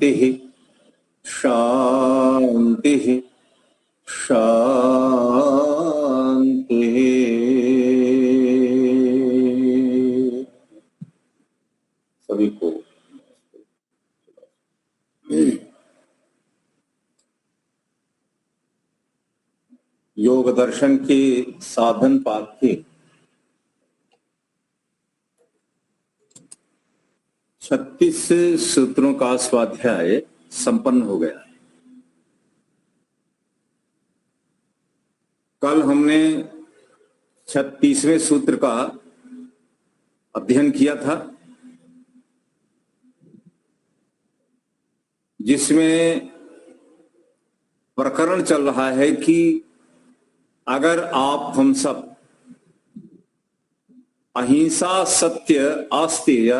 शांति शांति शांति। सभी को योग दर्शन के साधन पाठ के 36 सूत्रों का स्वाध्याय संपन्न हो गया है। कल हमने 36वें सूत्र का अध्ययन किया था, जिसमें प्रकरण चल रहा है कि अगर आप हम सब अहिंसा, सत्य, आस्तेय,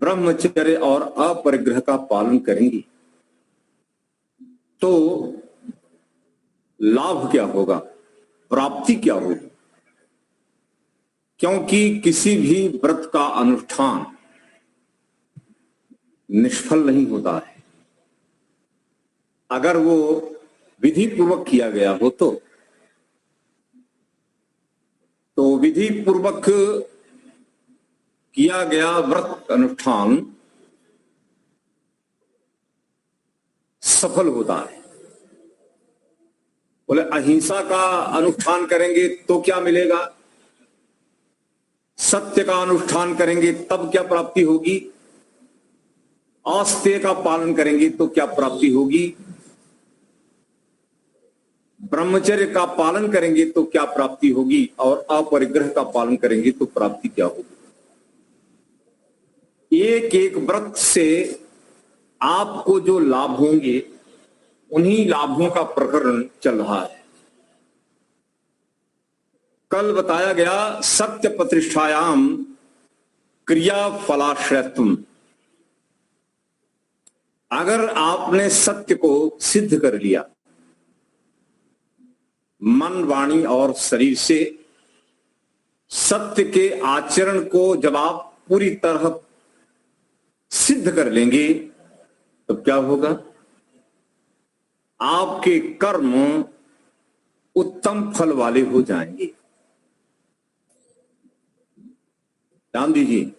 ब्रह्मचर्य और अपरिग्रह का पालन करेंगे तो लाभ क्या होगा, प्राप्ति क्या होगी। क्योंकि किसी भी व्रत का अनुष्ठान निष्फल नहीं होता है अगर वो विधि पूर्वक किया गया हो तो विधि पूर्वक किया गया व्रत अनुष्ठान सफल होता है। बोले अहिंसा का अनुष्ठान करेंगे तो क्या मिलेगा, सत्य का अनुष्ठान करेंगे तब क्या प्राप्ति होगी, आस्तेय का पालन करेंगे तो क्या प्राप्ति होगी, ब्रह्मचर्य का पालन करेंगे तो क्या प्राप्ति होगी, और अपरिग्रह का पालन करेंगे तो प्राप्ति क्या होगी। एक एक व्रत से आपको जो लाभ होंगे उन्हीं लाभों का प्रकरण चल रहा है। कल बताया गया सत्य प्रतिष्ठायाम क्रिया फलाश्रयत्वम। अगर आपने सत्य को सिद्ध कर लिया मन, वाणी और शरीर से, सत्य के आचरण को जब आप पूरी तरह सिद्ध कर लेंगे तो क्या होगा, आपके कर्म उत्तम फल वाले हो जाएंगे। ध्यान दीजिए,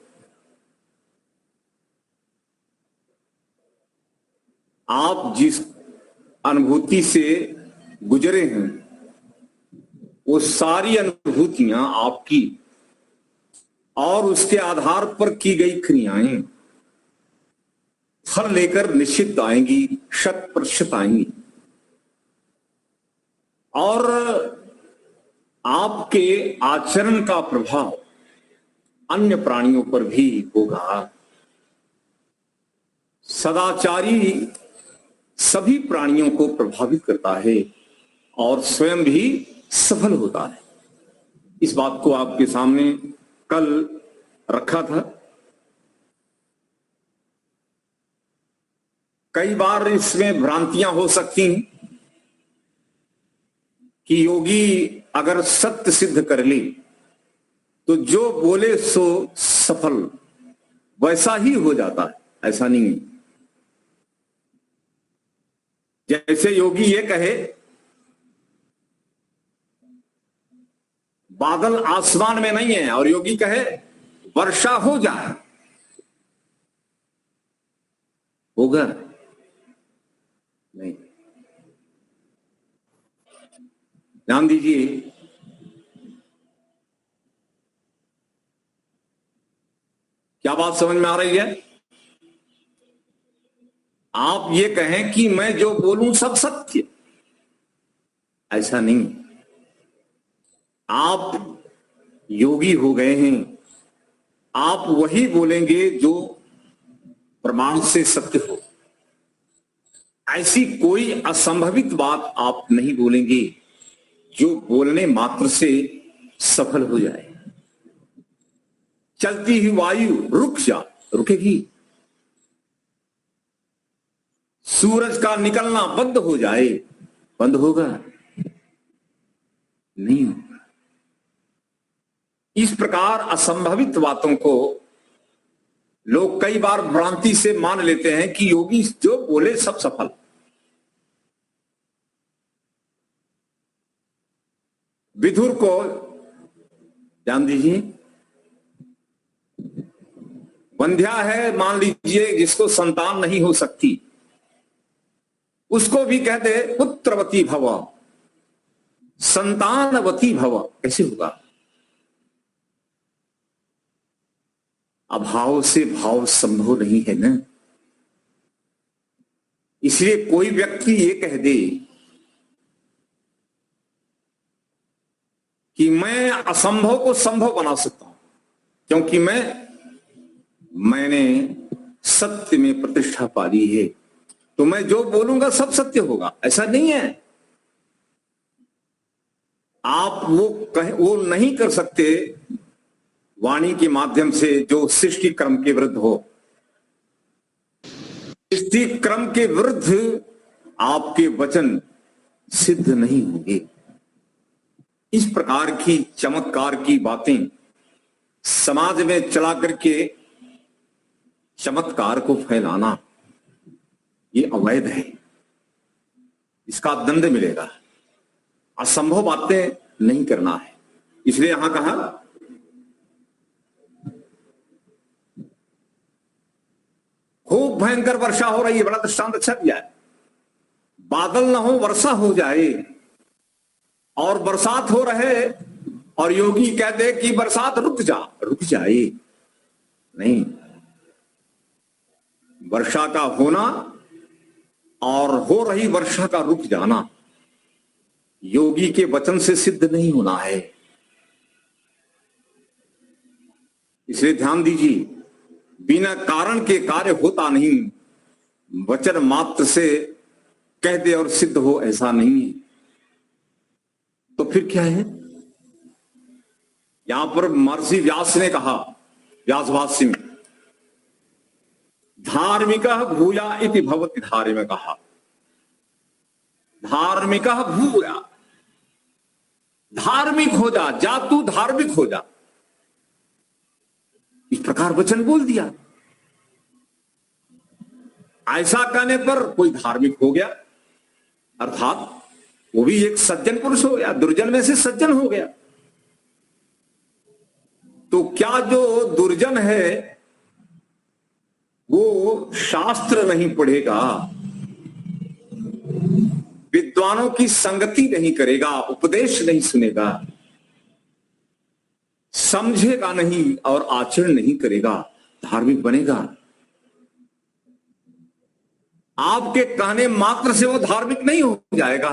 आप जिस अनुभूति से गुजरे हैं वो सारी अनुभूतियां आपकी और उसके आधार पर की गई क्रियाएं फल लेकर निश्चित आएंगी, 100% आएंगी। और आपके आचरण का प्रभाव अन्य प्राणियों पर भी होगा। सदाचारी सभी प्राणियों को प्रभावित करता है और स्वयं भी सफल होता है। इस बात को आपके सामने कल रखा था। कई बार इसमें भ्रांतियां हो सकती हैं कि योगी अगर सत्य सिद्ध कर ले तो जो बोले सो सफल वैसा ही हो जाता है। ऐसा नहीं है। जैसे योगी ये कहे बादल आसमान में नहीं है और योगी कहे वर्षा हो जाए, होगा नहीं। ध्यान दीजिए, क्या बात समझ में आ रही है। आप ये कहें कि मैं जो बोलूं सब सत्य, ऐसा नहीं। आप योगी हो गए हैं, आप वही बोलेंगे जो प्रमाण से सत्य हो। ऐसी कोई असंभवित बात आप नहीं बोलेंगे जो बोलने मात्र से सफल हो जाए। चलती हुई वायु रुक जा, रुकेगी। सूरज का निकलना बंद हो जाए, बंद होगा नहीं होगा। इस प्रकार असंभवित बातों को लोग कई बार भ्रांति से मान लेते हैं कि योगी जो बोले सब सफल। विदुर को जान दीजिए, वंध्या है मान लीजिए, जिसको संतान नहीं हो सकती, उसको भी कहते पुत्रवती भव, संतानवती भव, कैसे होगा? अभाव से भाव संभव नहीं है ना। इसलिए कोई व्यक्ति ये कह दे कि मैं असंभव को संभव बना सकता हूं क्योंकि मैंने सत्य में प्रतिष्ठा पा ली है, तो मैं जो बोलूंगा सब सत्य होगा, ऐसा नहीं है। आप वो नहीं कर सकते वाणी के माध्यम से जो सृष्टि क्रम के विरुद्ध हो। सृष्टि क्रम के विरुद्ध आपके वचन सिद्ध नहीं होंगे। इस प्रकार की चमत्कार की बातें समाज में चला करके चमत्कार को फैलाना ये अवैध है, इसका दंड मिलेगा। असंभव बातें नहीं करना है। इसलिए यहां कहा खूब भयंकर वर्षा हो रही है, बड़ा दृष्टांत अच्छा दिया है। बादल ना हो वर्षा हो जाए और बरसात हो रहे और योगी कहते कि बरसात रुक जाए। नहीं, वर्षा का होना और हो रही वर्षा का रुक जाना योगी के वचन से सिद्ध नहीं होना है। इसलिए ध्यान दीजिए, बिना कारण के कार्य होता नहीं, वचन मात्र से कह दे और सिद्ध हो ऐसा नहीं है। तो फिर क्या है? यहां पर महर्षि व्यास ने कहा, व्यासभाष्य में, धार्मिकः भूया इति भवति धार्मिकः, धार्मिकः भूया, धार्मिक हो जा तू धार्मिक हो जा, इस प्रकार वचन बोल दिया। ऐसा कहने पर कोई धार्मिक हो गया, अर्थात वो भी एक सज्जन पुरुष हो गया, दुर्जन में से सज्जन हो गया। तो क्या जो दुर्जन है वो शास्त्र नहीं पढ़ेगा, विद्वानों की संगति नहीं करेगा, उपदेश नहीं सुनेगा, समझेगा नहीं और आचरण नहीं करेगा, धार्मिक बनेगा? आपके कहने मात्र से वो धार्मिक नहीं हो जाएगा।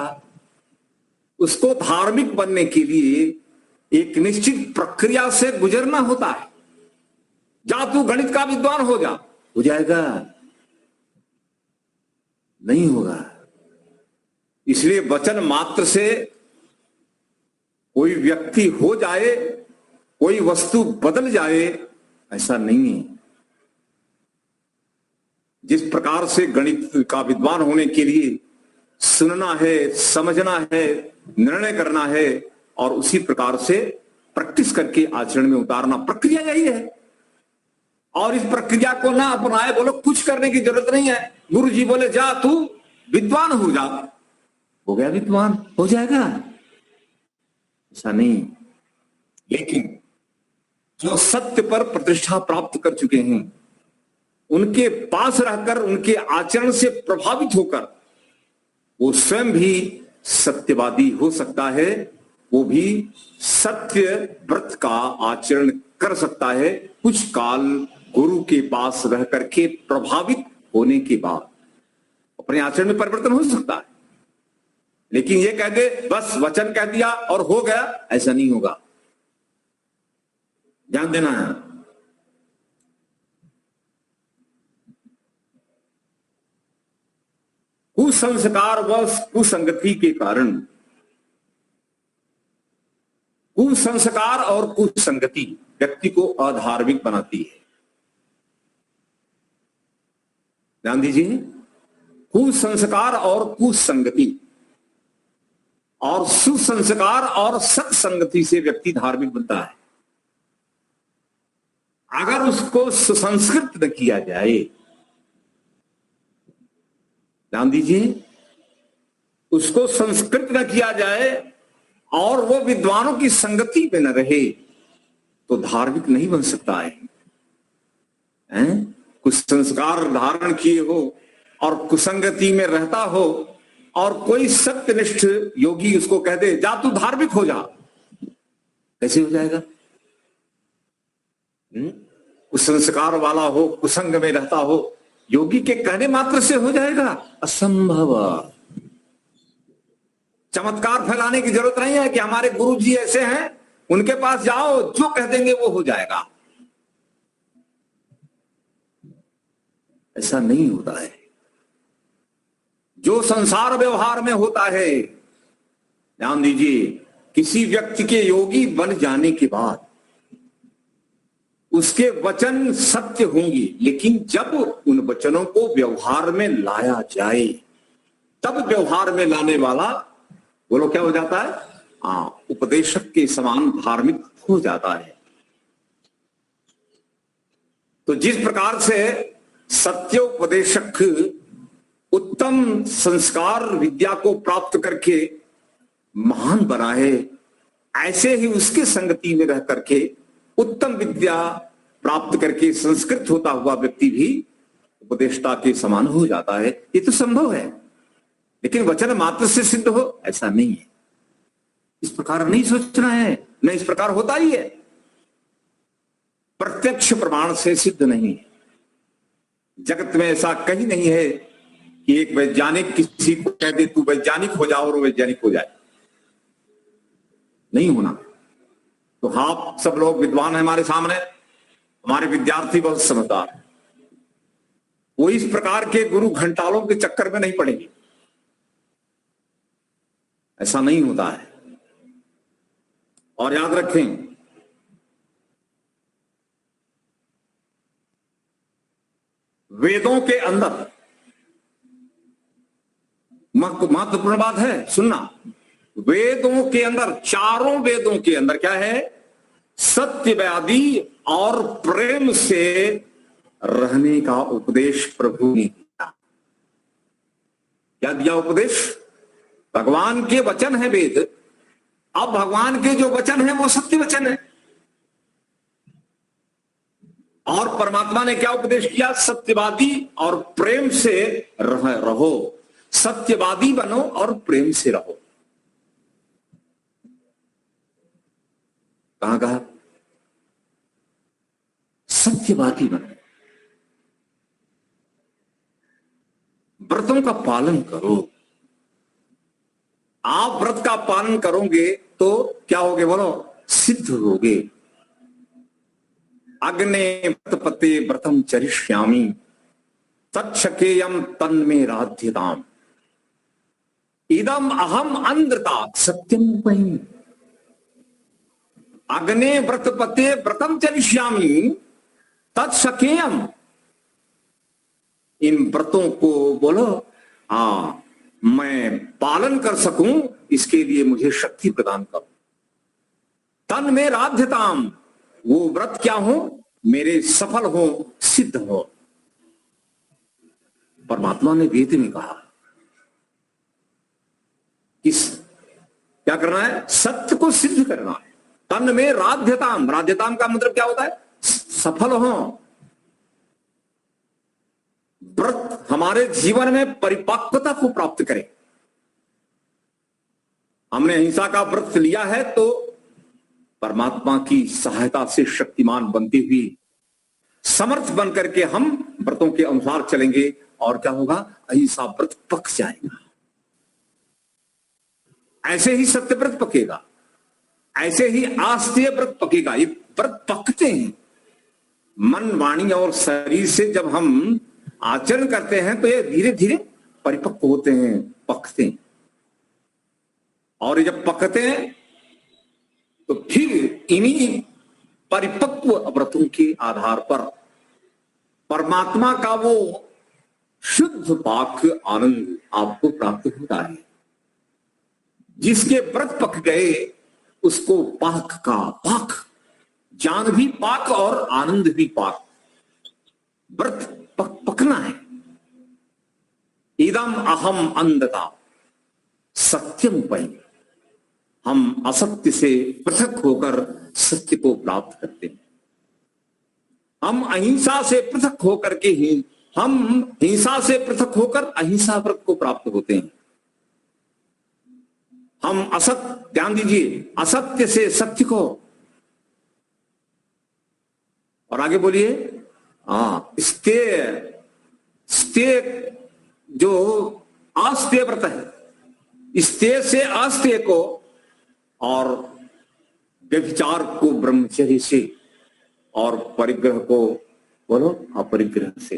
उसको धार्मिक बनने के लिए एक निश्चित प्रक्रिया से गुजरना होता है। जा तू गणित का विद्वान हो जा, हो जाएगा? नहीं होगा। इसलिए वचन मात्र से कोई व्यक्ति हो जाए, कोई वस्तु बदल जाए, ऐसा नहीं है। जिस प्रकार से गणित का विद्वान होने के लिए सुनना है, समझना है, निर्णय करना है और उसी प्रकार से प्रैक्टिस करके आचरण में उतारना, प्रक्रिया यही है। और इस प्रक्रिया को ना अपनाए, बोलो कुछ करने की जरूरत नहीं है। गुरु जी बोले जा तू विद्वान हो जा, हो गया विद्वान, हो जाएगा? ऐसा नहीं। लेकिन जो सत्य पर प्रतिष्ठा प्राप्त कर चुके हैं, उनके पास रहकर, उनके आचरण से प्रभावित होकर वो स्वयं भी सत्यवादी हो सकता है, वो भी सत्य व्रत का आचरण कर सकता है, कुछ काल गुरु के पास रह करके प्रभावित होने के बाद अपने आचरण में परिवर्तन हो सकता है। लेकिन ये कह दे बस वचन कह दिया और हो गया, ऐसा नहीं होगा। ध्यान देना है। कुसंस्कार व कुसंगति के कारण, कुसंस्कार और कुसंगति व्यक्ति को अधार्मिक बनाती है। ध्यान दीजिए, कुसंस्कार और कुसंगति और सुसंस्कार और सत्संगति से व्यक्ति धार्मिक बनता है। अगर उसको सुसंस्कृत न किया जाए, ध्यान दीजिए, उसको संस्कृत न किया जाए और वो विद्वानों की संगति में न रहे तो धार्मिक नहीं बन सकता है। कुछ संस्कार धारण किए हो और कुसंगति में रहता हो और कोई सत्यनिष्ठ योगी उसको कह दे जा तू धार्मिक हो जा, कैसे हो जाएगा? कुसंस्कार वाला हो, कुसंग में रहता हो, योगी के कहने मात्र से हो जाएगा? असंभव। चमत्कार फैलाने की जरूरत नहीं है कि हमारे गुरु जी ऐसे हैं, उनके पास जाओ, जो कह देंगे वो हो जाएगा। ऐसा नहीं होता है। जो संसार व्यवहार में होता है, ध्यान दीजिए, किसी व्यक्ति के योगी बन जाने के बाद उसके वचन सत्य होंगे, लेकिन जब उन वचनों को व्यवहार में लाया जाए तब व्यवहार में लाने वाला बोलो क्या हो जाता है? उपदेशक के समान धार्मिक हो जाता है। तो जिस प्रकार से सत्य उपदेशक उत्तम संस्कार विद्या को प्राप्त करके महान बना है, ऐसे ही उसके संगति में रह करके उत्तम विद्या प्राप्त करके संस्कृत होता हुआ व्यक्ति भी उपदेष्टा के समान हो जाता है। ये तो संभव है, लेकिन वचन मात्र से सिद्ध हो ऐसा नहीं है। इस प्रकार नहीं सोचना है, न इस प्रकार होता ही है। प्रत्यक्ष प्रमाण से सिद्ध नहीं है। जगत में ऐसा कहीं नहीं है कि एक वैज्ञानिक किसी को कह दे तू वैज्ञानिक हो जाओ और वैज्ञानिक हो जाए, नहीं होना। तो आप सब लोग विद्वान हैं हमारे सामने, हमारे विद्यार्थी बहुत समझदार हैं, वो इस प्रकार के गुरु घंटालों के चक्कर में नहीं पड़ेंगे। ऐसा नहीं होता है। और याद रखें, वेदों के अंदर महत्वपूर्ण बात है, सुनना, वेदों के अंदर, चारों वेदों के अंदर क्या है? सत्यवादी और प्रेम से रहने का उपदेश प्रभु ने दिया। क्या दिया उपदेश? भगवान के वचन है वेद। अब भगवान के जो वचन है वो सत्य वचन है। और परमात्मा ने क्या उपदेश किया? सत्यवादी और प्रेम से रहो, सत्यवादी बनो और प्रेम से रहो। कहां कहा? सत्यवादी बनो, व्रतों का पालन करो। आप व्रत का पालन करोगे तो क्या होगे? बोलो, सिद्ध होगे। अग्ने व्रतपते व्रतम चरिष्यामि तच्छकेयम तन्मे राध्यताम इदम अहम अंधता सत्यम उपैमि। अग्ने व्रतपते व्रतम चरिष्यामि तत्सकेयम, इन व्रतों को बोलो मैं पालन कर सकूं, इसके लिए मुझे शक्ति प्रदान करो। तन में राध्यताम, वो व्रत क्या हो? मेरे सफल हो, सिद्ध हो। परमात्मा ने वेद में कहा किस क्या करना है? सत्य को सिद्ध करना है। तन में राध्यताम, राध्यताम का मतलब क्या होता है? सफल हो। व्रत हमारे जीवन में परिपक्वता को प्राप्त करे। हमने अहिंसा का व्रत लिया है तो परमात्मा की सहायता से शक्तिमान बनती हुई समर्थ बन करके हम व्रतों के अनुसार चलेंगे और क्या होगा? अहिंसा व्रत पक जाएगा। ऐसे ही सत्य व्रत पकेगा, ऐसे ही आस्तीय व्रत पकेगा। ये व्रत पकते हैं मन, वाणी और शरीर से। जब हम आचरण करते हैं तो ये धीरे धीरे परिपक्व होते हैं, पकते हैं। और जब पकते हैं तो फिर इन्हीं परिपक्व व्रतों के आधार पर परमात्मा का वो शुद्ध पाक आनंद आपको प्राप्त होता है। जिसके व्रत पक गए उसको पाक का पाक ज्ञान भी पाक और आनंद भी पाक। व्रत पकना है। इदम अहम अंधता सत्यम पय। हम असत्य से पृथक होकर सत्य को प्राप्त करते हैं। हम अहिंसा से पृथक होकर के ही हम हिंसा से पृथक होकर अहिंसा व्रत को प्राप्त होते हैं। हम असत्य, ध्यान दीजिए, असत्य से सत्य को, और आगे बोलिए, स्तेय जो आस्तेय व्रत है, स्तेय से आस्तेय को, और व्यभिचार को ब्रह्मचर्य से, और परिग्रह को बोलो अपरिग्रह से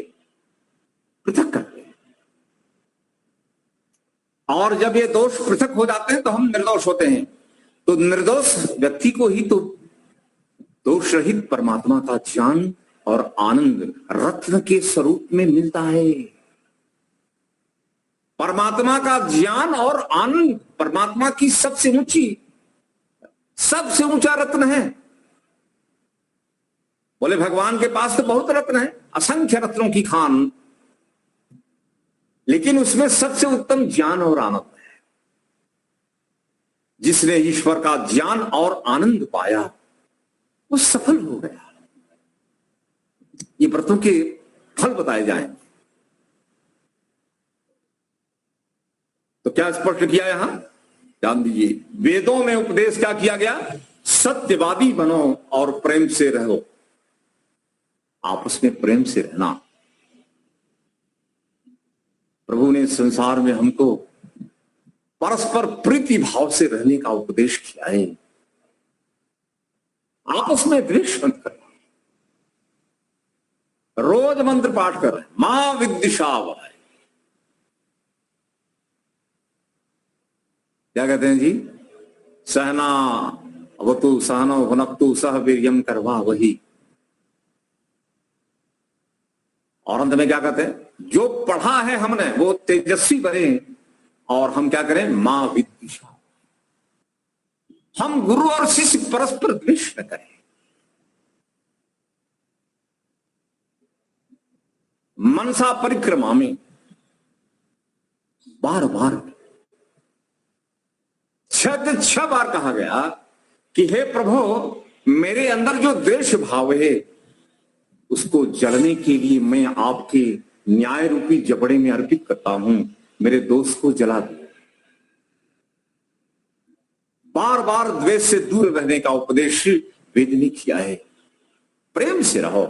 पृथक करते हैं। और जब ये दोष पृथक हो जाते हैं तो हम निर्दोष होते हैं। तो निर्दोष व्यक्ति को ही तो दोष रहित परमात्मा का ज्ञान और आनंद रत्न के स्वरूप में मिलता है। परमात्मा का ज्ञान और आनंद परमात्मा की सबसे ऊंचा रत्न है। बोले भगवान के पास तो बहुत रत्न है, असंख्य रत्नों की खान, लेकिन उसमें सबसे उत्तम ज्ञान और आनंद है। जिसने ईश्वर का ज्ञान और आनंद पाया वो सफल हो गया। ये व्रतों के फल बताए जाएं तो क्या स्पष्ट किया यहां, ध्यान दीजिए। वेदों में उपदेश क्या किया गया, सत्यवादी बनो और प्रेम से रहो। आपस में प्रेम से रहना। प्रभु ने संसार में हमको परस्पर प्रीति भाव से रहने का उपदेश किया है। आपस में द्वेष मत करना। रोज मंत्र पाठ कर रहे हैं, मां विद्विषावह। क्या कहते हैं जी, सहना अवतु सहनो भुनक्तु सह वीर्यम करवा वही। और अंत में क्या कहते हैं, जो पढ़ा है हमने वो तेजस्वी बने, और हम क्या करें, मां विद्विषा। हम गुरु और शिष्य परस्पर द्वेष न करें। मनसा परिक्रमा में बार बार 6 बार कहा गया कि हे प्रभु, मेरे अंदर जो द्वेष भाव है उसको जलने के लिए मैं आपके न्याय रूपी जबड़े में अर्पित करता हूं, मेरे दोस्त को जला दो। बार बार द्वेष से दूर रहने का उपदेश वेद ने किया है। प्रेम से रहो।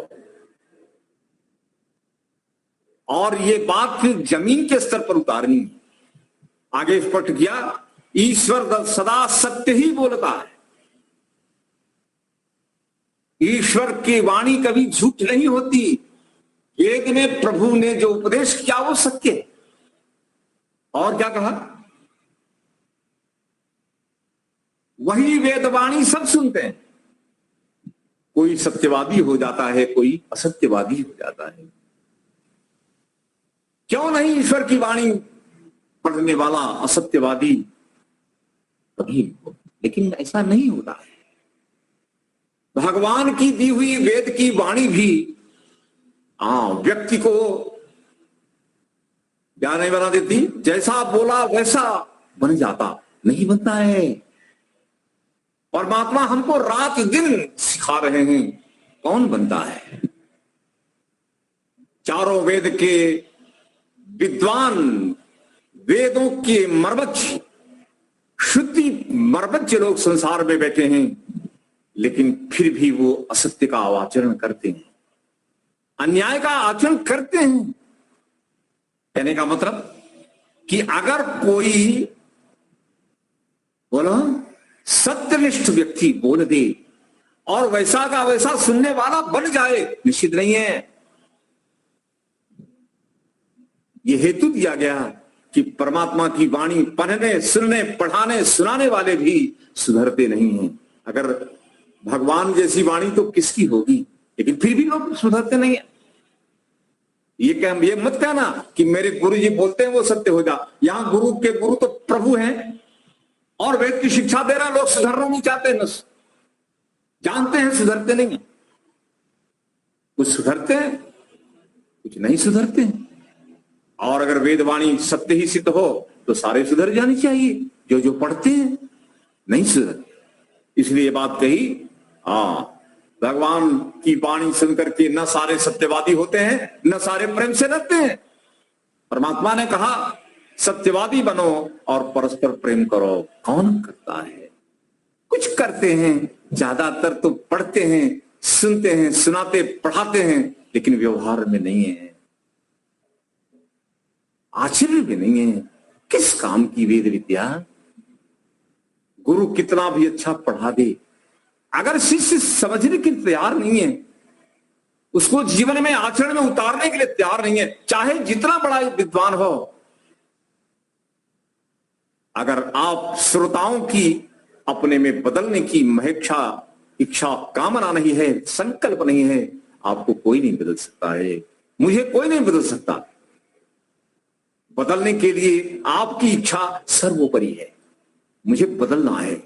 और ये बात जमीन के स्तर पर उतारनी। आगे स्पष्ट किया, ईश्वर सदा सत्य ही बोलता है। ईश्वर की वाणी कभी झूठ नहीं होती। वेद में प्रभु ने जो उपदेश किया वो सत्य है। और क्या कहा, वही वेदवाणी सब सुनते हैं। कोई सत्यवादी हो जाता है, कोई असत्यवादी हो जाता है। क्यों नहीं ईश्वर की वाणी पढ़ने वाला असत्यवादी कभी, लेकिन ऐसा नहीं होता है। भगवान की दी हुई वेद की वाणी भी व्यक्ति को क्या नहीं बना देती, जैसा बोला वैसा बन जाता नहीं बनता है। परमात्मा हमको रात दिन सिखा रहे हैं, कौन बनता है। चारों वेद के विद्वान, वेदों के मर्मज्ञ, शुद्धि मर्मज्ञ लोग संसार में बैठे हैं, लेकिन फिर भी वो असत्य का आचरण करते हैं, अन्याय का आचरण करते हैं। कहने का मतलब कि अगर कोई बोलो सत्यनिष्ठ व्यक्ति बोल दे और वैसा का वैसा सुनने वाला बन जाए, निश्चित नहीं है। यह हेतु दिया गया कि परमात्मा की वाणी पढ़ने, सुनने, पढ़ाने, सुनाने वाले भी सुधरते नहीं हैं। अगर भगवान जैसी वाणी तो किसकी होगी, लेकिन फिर भी लोग सुधरते नहीं है। ये मत कहना कि मेरे गुरु जी बोलते हैं वो सत्य हो जा। यहां गुरु के गुरु तो प्रभु हैं और वेद की शिक्षा दे रहा, लोग सुधरना नहीं चाहते। जानते हैं सुधरते नहीं हैं, कुछ सुधरते हैं कुछ नहीं सुधरते हैं। और अगर वेदवाणी सत्य ही सिद्ध हो तो सारे सुधर जाने चाहिए, जो जो पढ़ते हैं नहीं सुधरते। इसलिए ये बात कही, भगवान की वाणी सुनकर के न सारे सत्यवादी होते हैं न सारे प्रेम से रहते हैं। परमात्मा ने कहा सत्यवादी बनो और परस्पर प्रेम करो। कौन करता है? कुछ करते हैं, ज्यादातर तो पढ़ते हैं, सुनते हैं, सुनाते पढ़ाते हैं, लेकिन व्यवहार में नहीं है, आचरण में नहीं है। किस काम की वेद विद्या? गुरु कितना भी अच्छा पढ़ा दे, अगर शिष्य समझने के लिए तैयार नहीं है, उसको जीवन में आचरण में उतारने के लिए तैयार नहीं है, चाहे जितना बड़ा विद्वान हो, अगर आप श्रोताओं की अपने में बदलने की महेक्षा इच्छा कामना नहीं है, संकल्प नहीं है, आपको कोई नहीं बदल सकता है, मुझे कोई नहीं बदल सकता। बदलने के लिए आपकी इच्छा सर्वोपरि है। मुझे बदलना है,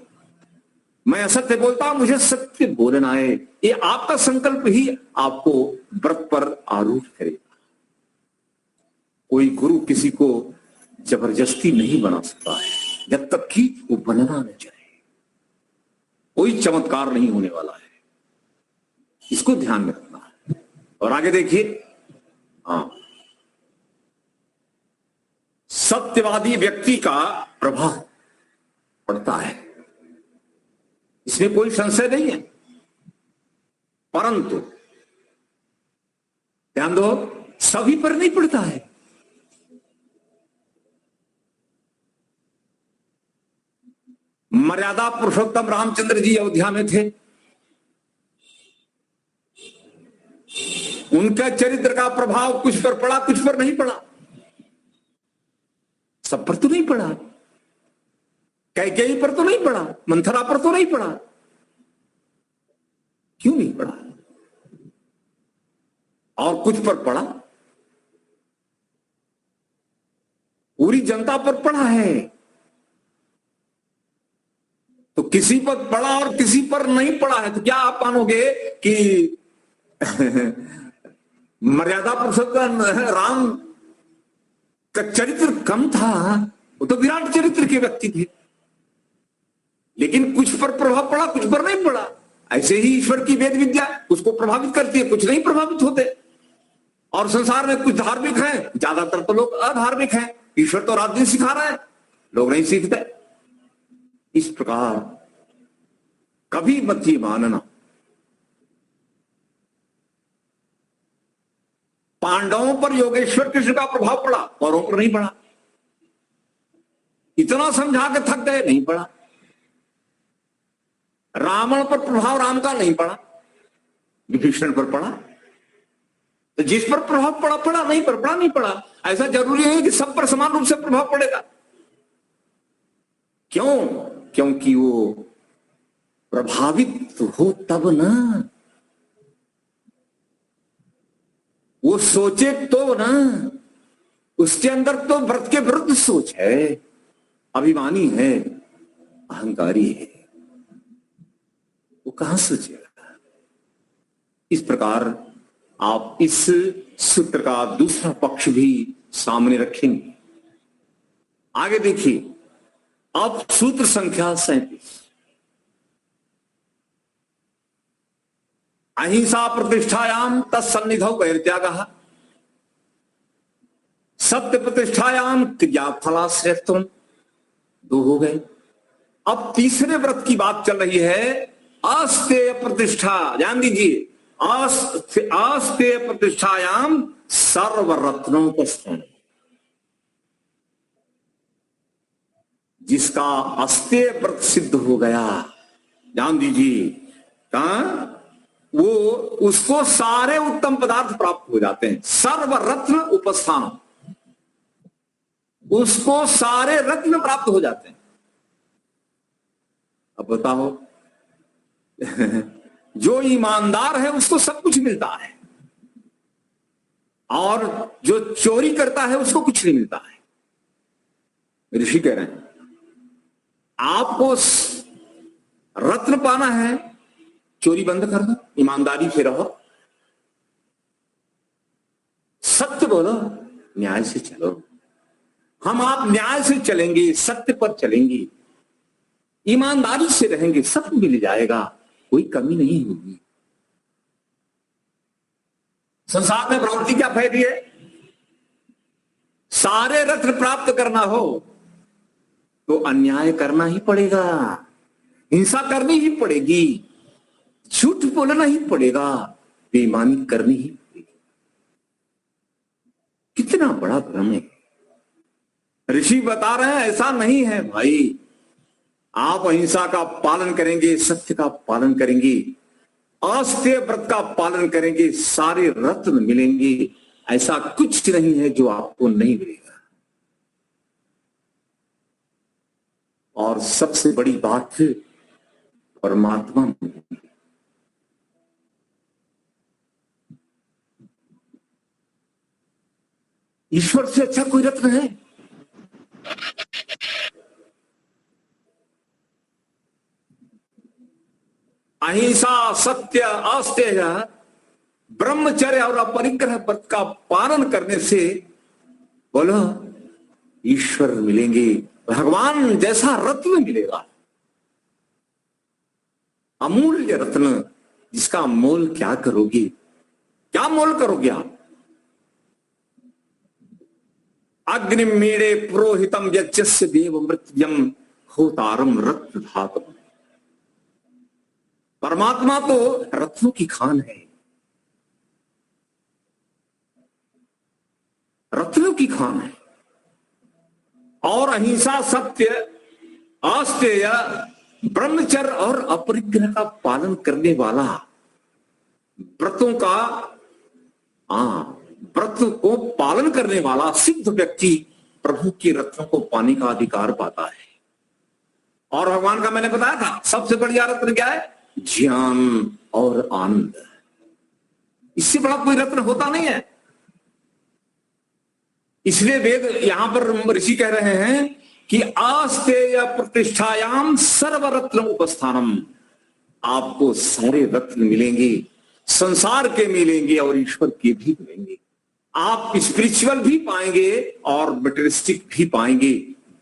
मैं असत्य बोलता हूं, मुझे सत्य बोलना है। ये आपका संकल्प ही आपको व्रत पर आरूढ़ करेगा। कोई गुरु किसी को जबरदस्ती नहीं बना सकता है, जब तक कि वो बनना न चाहे। कोई चमत्कार नहीं होने वाला है, इसको ध्यान में रखना है। और आगे देखिए, सत्यवादी व्यक्ति का प्रभाव पड़ता है, इसमें कोई संशय नहीं है। परंतु ध्यान दो, सभी पर नहीं पड़ता है। मर्यादा पुरुषोत्तम रामचंद्र जी अयोध्या में थे, उनका चरित्र का प्रभाव कुछ पर पड़ा, कुछ पर नहीं पड़ा। सब पर तो नहीं पड़ा, कैकेयी पर तो नहीं पड़ा, मंथरा पर तो नहीं पड़ा। क्यों नहीं पड़ा? और कुछ पर पड़ा, पूरी जनता पर पड़ा है। तो किसी पर पड़ा और किसी पर नहीं पड़ा है, तो क्या आप मानोगे कि मर्यादा पुरुषोत्तम राम का चरित्र कम था? वो तो विराट चरित्र के व्यक्ति थे, लेकिन कुछ पर प्रभाव पड़ा, कुछ पर नहीं पड़ा। ऐसे ही ईश्वर की वेद विद्या उसको प्रभावित करती है, कुछ नहीं प्रभावित होते। और संसार में कुछ धार्मिक हैं, ज्यादातर तो लोग अधार्मिक हैं। ईश्वर तो रात दिन सिखा रहा है, लोग नहीं सीखते। इस प्रकार कभी मत ये मानना पांडवों पर योगेश्वर कृष्ण का प्रभाव पड़ा, औरों पर नहीं पड़ा। इतना समझा के थक गए, नहीं पड़ा। रावण पर प्रभाव राम का नहीं पड़ा, विभीषण पर पड़ा। तो जिस पर प्रभाव पड़ा पड़ा, नहीं पर पड़ा नहीं पड़ा। ऐसा जरूरी है कि सब पर समान रूप से प्रभाव पड़ेगा। क्यों? क्योंकि वो प्रभावित हो तब ना, वो सोचे तो ना। उसके अंदर तो व्रत के विरुद्ध सोच है, अभिमानी है, अहंकारी है, वो कहां सोचेगा? इस प्रकार आप इस सूत्र का दूसरा पक्ष भी सामने रखेंगे। आगे देखिए, अब सूत्र संख्या 37, अहिंसा प्रतिष्ठायाम तत्सन्निधौ वैरत्यागः, सत्य प्रतिष्ठायाम क्रिया फलाश्रयत्वम्। दो हो गए। अब तीसरे व्रत की बात चल रही है, अस्तेय प्रतिष्ठा। ध्यान दीजिए, अस्तेय प्रतिष्ठायाम सर्वरत्नोपस्थान। जिसका अस्तेय व्रत सिद्ध हो गया, ध्यान दीजिए, कहां वो, उसको सारे उत्तम पदार्थ प्राप्त हो जाते हैं। सर्वरत्न उपस्थान, उसको सारे रत्न प्राप्त हो जाते हैं। अब बताओ, जो ईमानदार है उसको सब कुछ मिलता है, और जो चोरी करता है उसको कुछ नहीं मिलता है। ऋषि कह रहे हैं आपको रत्न पाना है, चोरी बंद कर दो, ईमानदारी से रहो, सत्य बोलो, न्याय से चलो। हम आप न्याय से चलेंगे, सत्य पर चलेंगे, ईमानदारी से रहेंगे, सब मिल जाएगा, कोई कमी नहीं होगी। संसार में भ्रांति क्या फैली है? सारे रत्न प्राप्त करना हो तो अन्याय करना ही पड़ेगा, हिंसा करनी ही पड़ेगी, झूठ बोलना ही पड़ेगा, बेईमानी करनी ही पड़ेगी। कितना बड़ा भ्रम है। ऋषि बता रहे हैं ऐसा नहीं है भाई, आप अहिंसा का पालन करेंगे, सत्य का पालन करेंगे, अस्तेय व्रत का पालन करेंगे, सारे रत्न मिलेंगे। ऐसा कुछ नहीं है जो आपको नहीं मिलेगा। और सबसे बड़ी बात, परमात्मा मिलेंगे। ईश्वर से अच्छा कोई रत्न है? अहिंसा, सत्य, अस्तेय, ब्रह्मचर्य और अपरिग्रह व्रत का पालन करने से बोलो ईश्वर मिलेंगे, भगवान जैसा रत्न मिलेगा, अमूल्य रत्न, जिसका मोल क्या करोगे, क्या मोल करोगे आप? अग्निमीड़े पुरोहितम यज्ञस्य देव मृत्यम होतारम रत्न धातु। परमात्मा तो रत्नों की खान है, रत्नों की खान है। और अहिंसा, सत्य, अस्तेय, ब्रह्मचर्य और अपरिग्रह का पालन करने वाला, व्रतों का व्रत को पालन करने वाला सिद्ध व्यक्ति प्रभु के रत्नों को पाने का अधिकार पाता है। और भगवान का मैंने बताया था सबसे बढ़िया रत्न क्या है? ज्ञान और आनंद। इससे बड़ा कोई रत्न होता नहीं है। इसलिए वेद यहां पर ऋषि कह रहे हैं कि आस्तेय प्रतिष्ठायाम सर्वरत्न उपस्थानम। आपको सारे रत्न मिलेंगे, संसार के मिलेंगे और ईश्वर के भी मिलेंगे। आप स्पिरिचुअल भी पाएंगे और मटेरियलिस्टिक भी पाएंगे।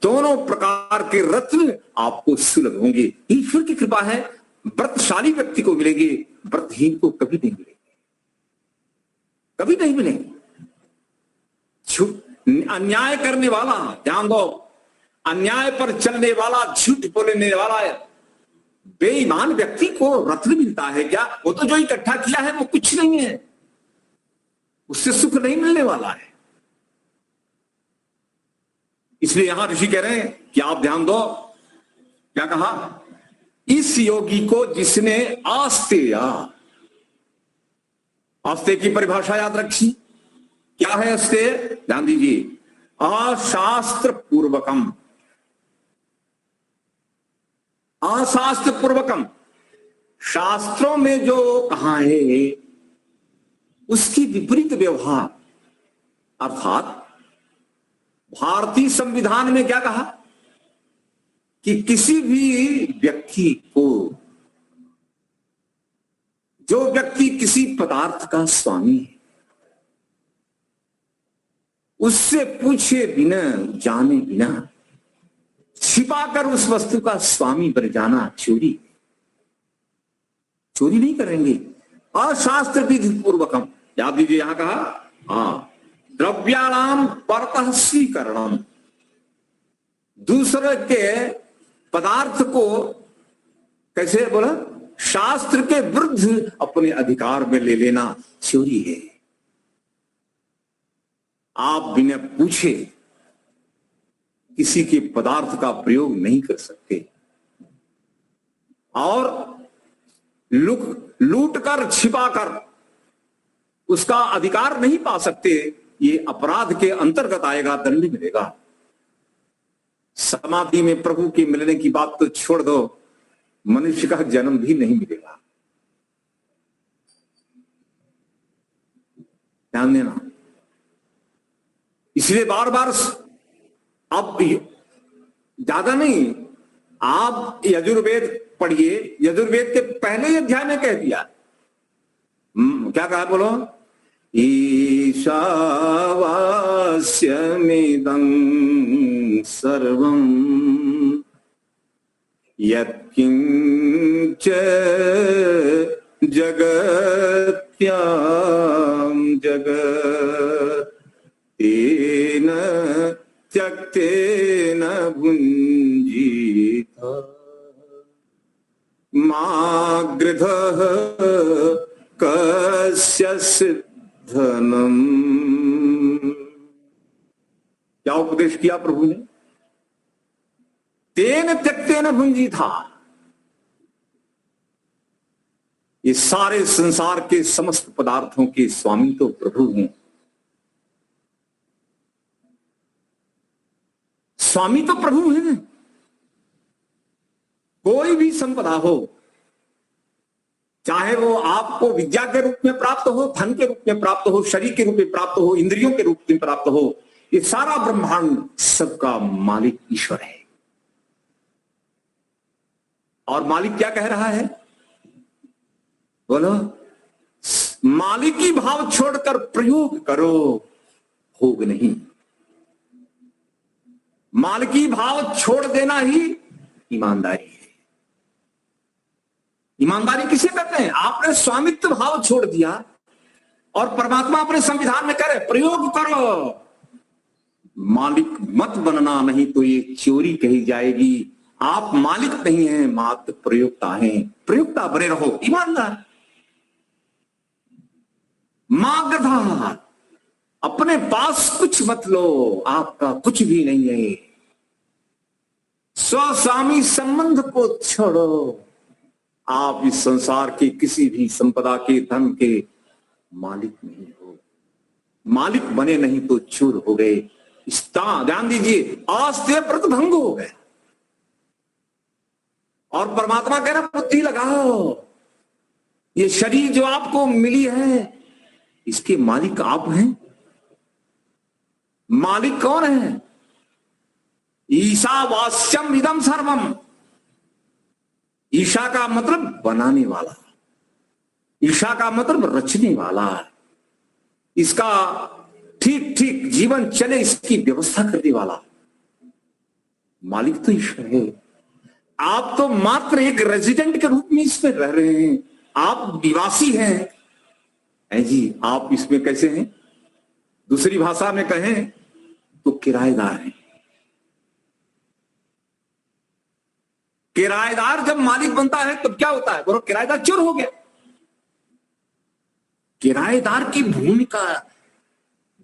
दोनों प्रकार के रत्न आपको सुलभ होंगे। ईश्वर की कृपा है, व्रतशाली व्यक्ति को मिलेंगे, व्रतहीन को कभी नहीं मिलेंगे, कभी नहीं मिलेंगे। अन्याय करने वाला, ध्यान दो, अन्याय पर चलने वाला, झूठ बोलने वाला, बेईमान व्यक्ति को रत्न मिलता है क्या? वो तो जो इकट्ठा किया है वो कुछ नहीं है, उससे सुख नहीं मिलने वाला है। इसलिए यहां ऋषि कह रहे हैं कि आप ध्यान दो, क्या कहा? इस योगी को जिसने आस्तेय, आस्तेय की परिभाषा याद रखी, क्या है आस्तेय? ध्यान दीजिए, अशास्त्र पूर्वकम, अशास्त्र पूर्वकम, शास्त्रों में जो कहा है उसकी विपरीत व्यवहार। अर्थात भारतीय संविधान में क्या कहा कि किसी भी व्यक्ति को, जो व्यक्ति किसी पदार्थ का स्वामी है, उससे पूछे बिना, जाने बिना, छिपाकर उस वस्तु का स्वामी बन जाना चोरी। चोरी नहीं करेंगे। अशास्त्र विधि पूर्वकम, याद दीजिए यहां कहा, द्रव्याणाम परतः स्वीकरणम, दूसरे के पदार्थ को कैसे बोला? शास्त्र के विरुद्ध अपने अधिकार में ले लेना चोरी है। आप बिना पूछे किसी के पदार्थ का प्रयोग नहीं कर सकते और लूट कर, छिपा कर उसका अधिकार नहीं पा सकते। ये अपराध के अंतर्गत आएगा, दंड मिलेगा। समाधि में प्रभु के मिलने की बात तो छोड़ दो, मनुष्य का जन्म भी नहीं मिलेगा। ध्यान देना। इसलिए बार बार, अब ज्यादा नहीं, आप यजुर्वेद पढ़िए, यजुर्वेद के पहले अध्याय में कह दिया, क्या कहा बोलो, ईशावास्यमिदं सर्वं यत्किंच जगत्यां जगत् तेन त्यक्तेन भुञ्जीत मा गृधः कस्य सिद्धनम्। क्या उपदेश किया प्रभु ने? तेन त्यक्तेन भुंजी था। ये सारे संसार के समस्त पदार्थों के स्वामी तो प्रभु हैं। स्वामी तो प्रभु हैं। कोई भी संपदा हो, चाहे वो आपको विद्या के रूप में प्राप्त हो, धन के रूप में प्राप्त हो, शरीर के रूप में प्राप्त हो, इंद्रियों के रूप में प्राप्त हो, ये सारा ब्रह्मांड सबका मालिक ईश्वर है। और मालिक क्या कह रहा है? बोलो, मालिकी भाव छोड़कर प्रयोग करो, भोग नहीं। मालिकी भाव छोड़ देना ही ईमानदारी है। ईमानदारी किसे कहते हैं? आपने स्वामित्व भाव छोड़ दिया और परमात्मा अपने संविधान में कह रहे प्रयोग करो, मालिक मत बनना, नहीं तो ये चोरी कही जाएगी। आप मालिक नहीं हैं, मात्र प्रयोक्ता हैं। प्रयोक्ता बने रहो, ईमानदार। मागधा, अपने पास कुछ मत लो, आपका कुछ भी नहीं है। स्वस्वामी संबंध को छोड़ो। आप इस संसार के किसी भी संपदा के, धन के मालिक नहीं हो। मालिक बने नहीं तो चोर हो गए। ध्यान दीजिए, आस्ते प्रतिभंग हो गए। और परमात्मा कह रहा बुद्धि लगाओ। ये शरीर जो आपको मिली है, इसके मालिक आप हैं। मालिक कौन है? ईशावास्यम इदम सर्वम। ईशा का मतलब बनाने वाला, ईशा का मतलब रचने वाला, इसका ठीक ठीक जीवन चले इसकी व्यवस्था करने वाला मालिक तो ईश्वर है। आप तो मात्र एक रेजिडेंट के रूप में इसमें रह रहे हैं। आप निवासी हैं जी। आप इसमें कैसे हैं? दूसरी भाषा में कहें तो किराएदार हैं। किराएदार जब मालिक बनता है तब क्या होता है? बोलो, किराएदार चोर हो गया। किराएदार की भूमिका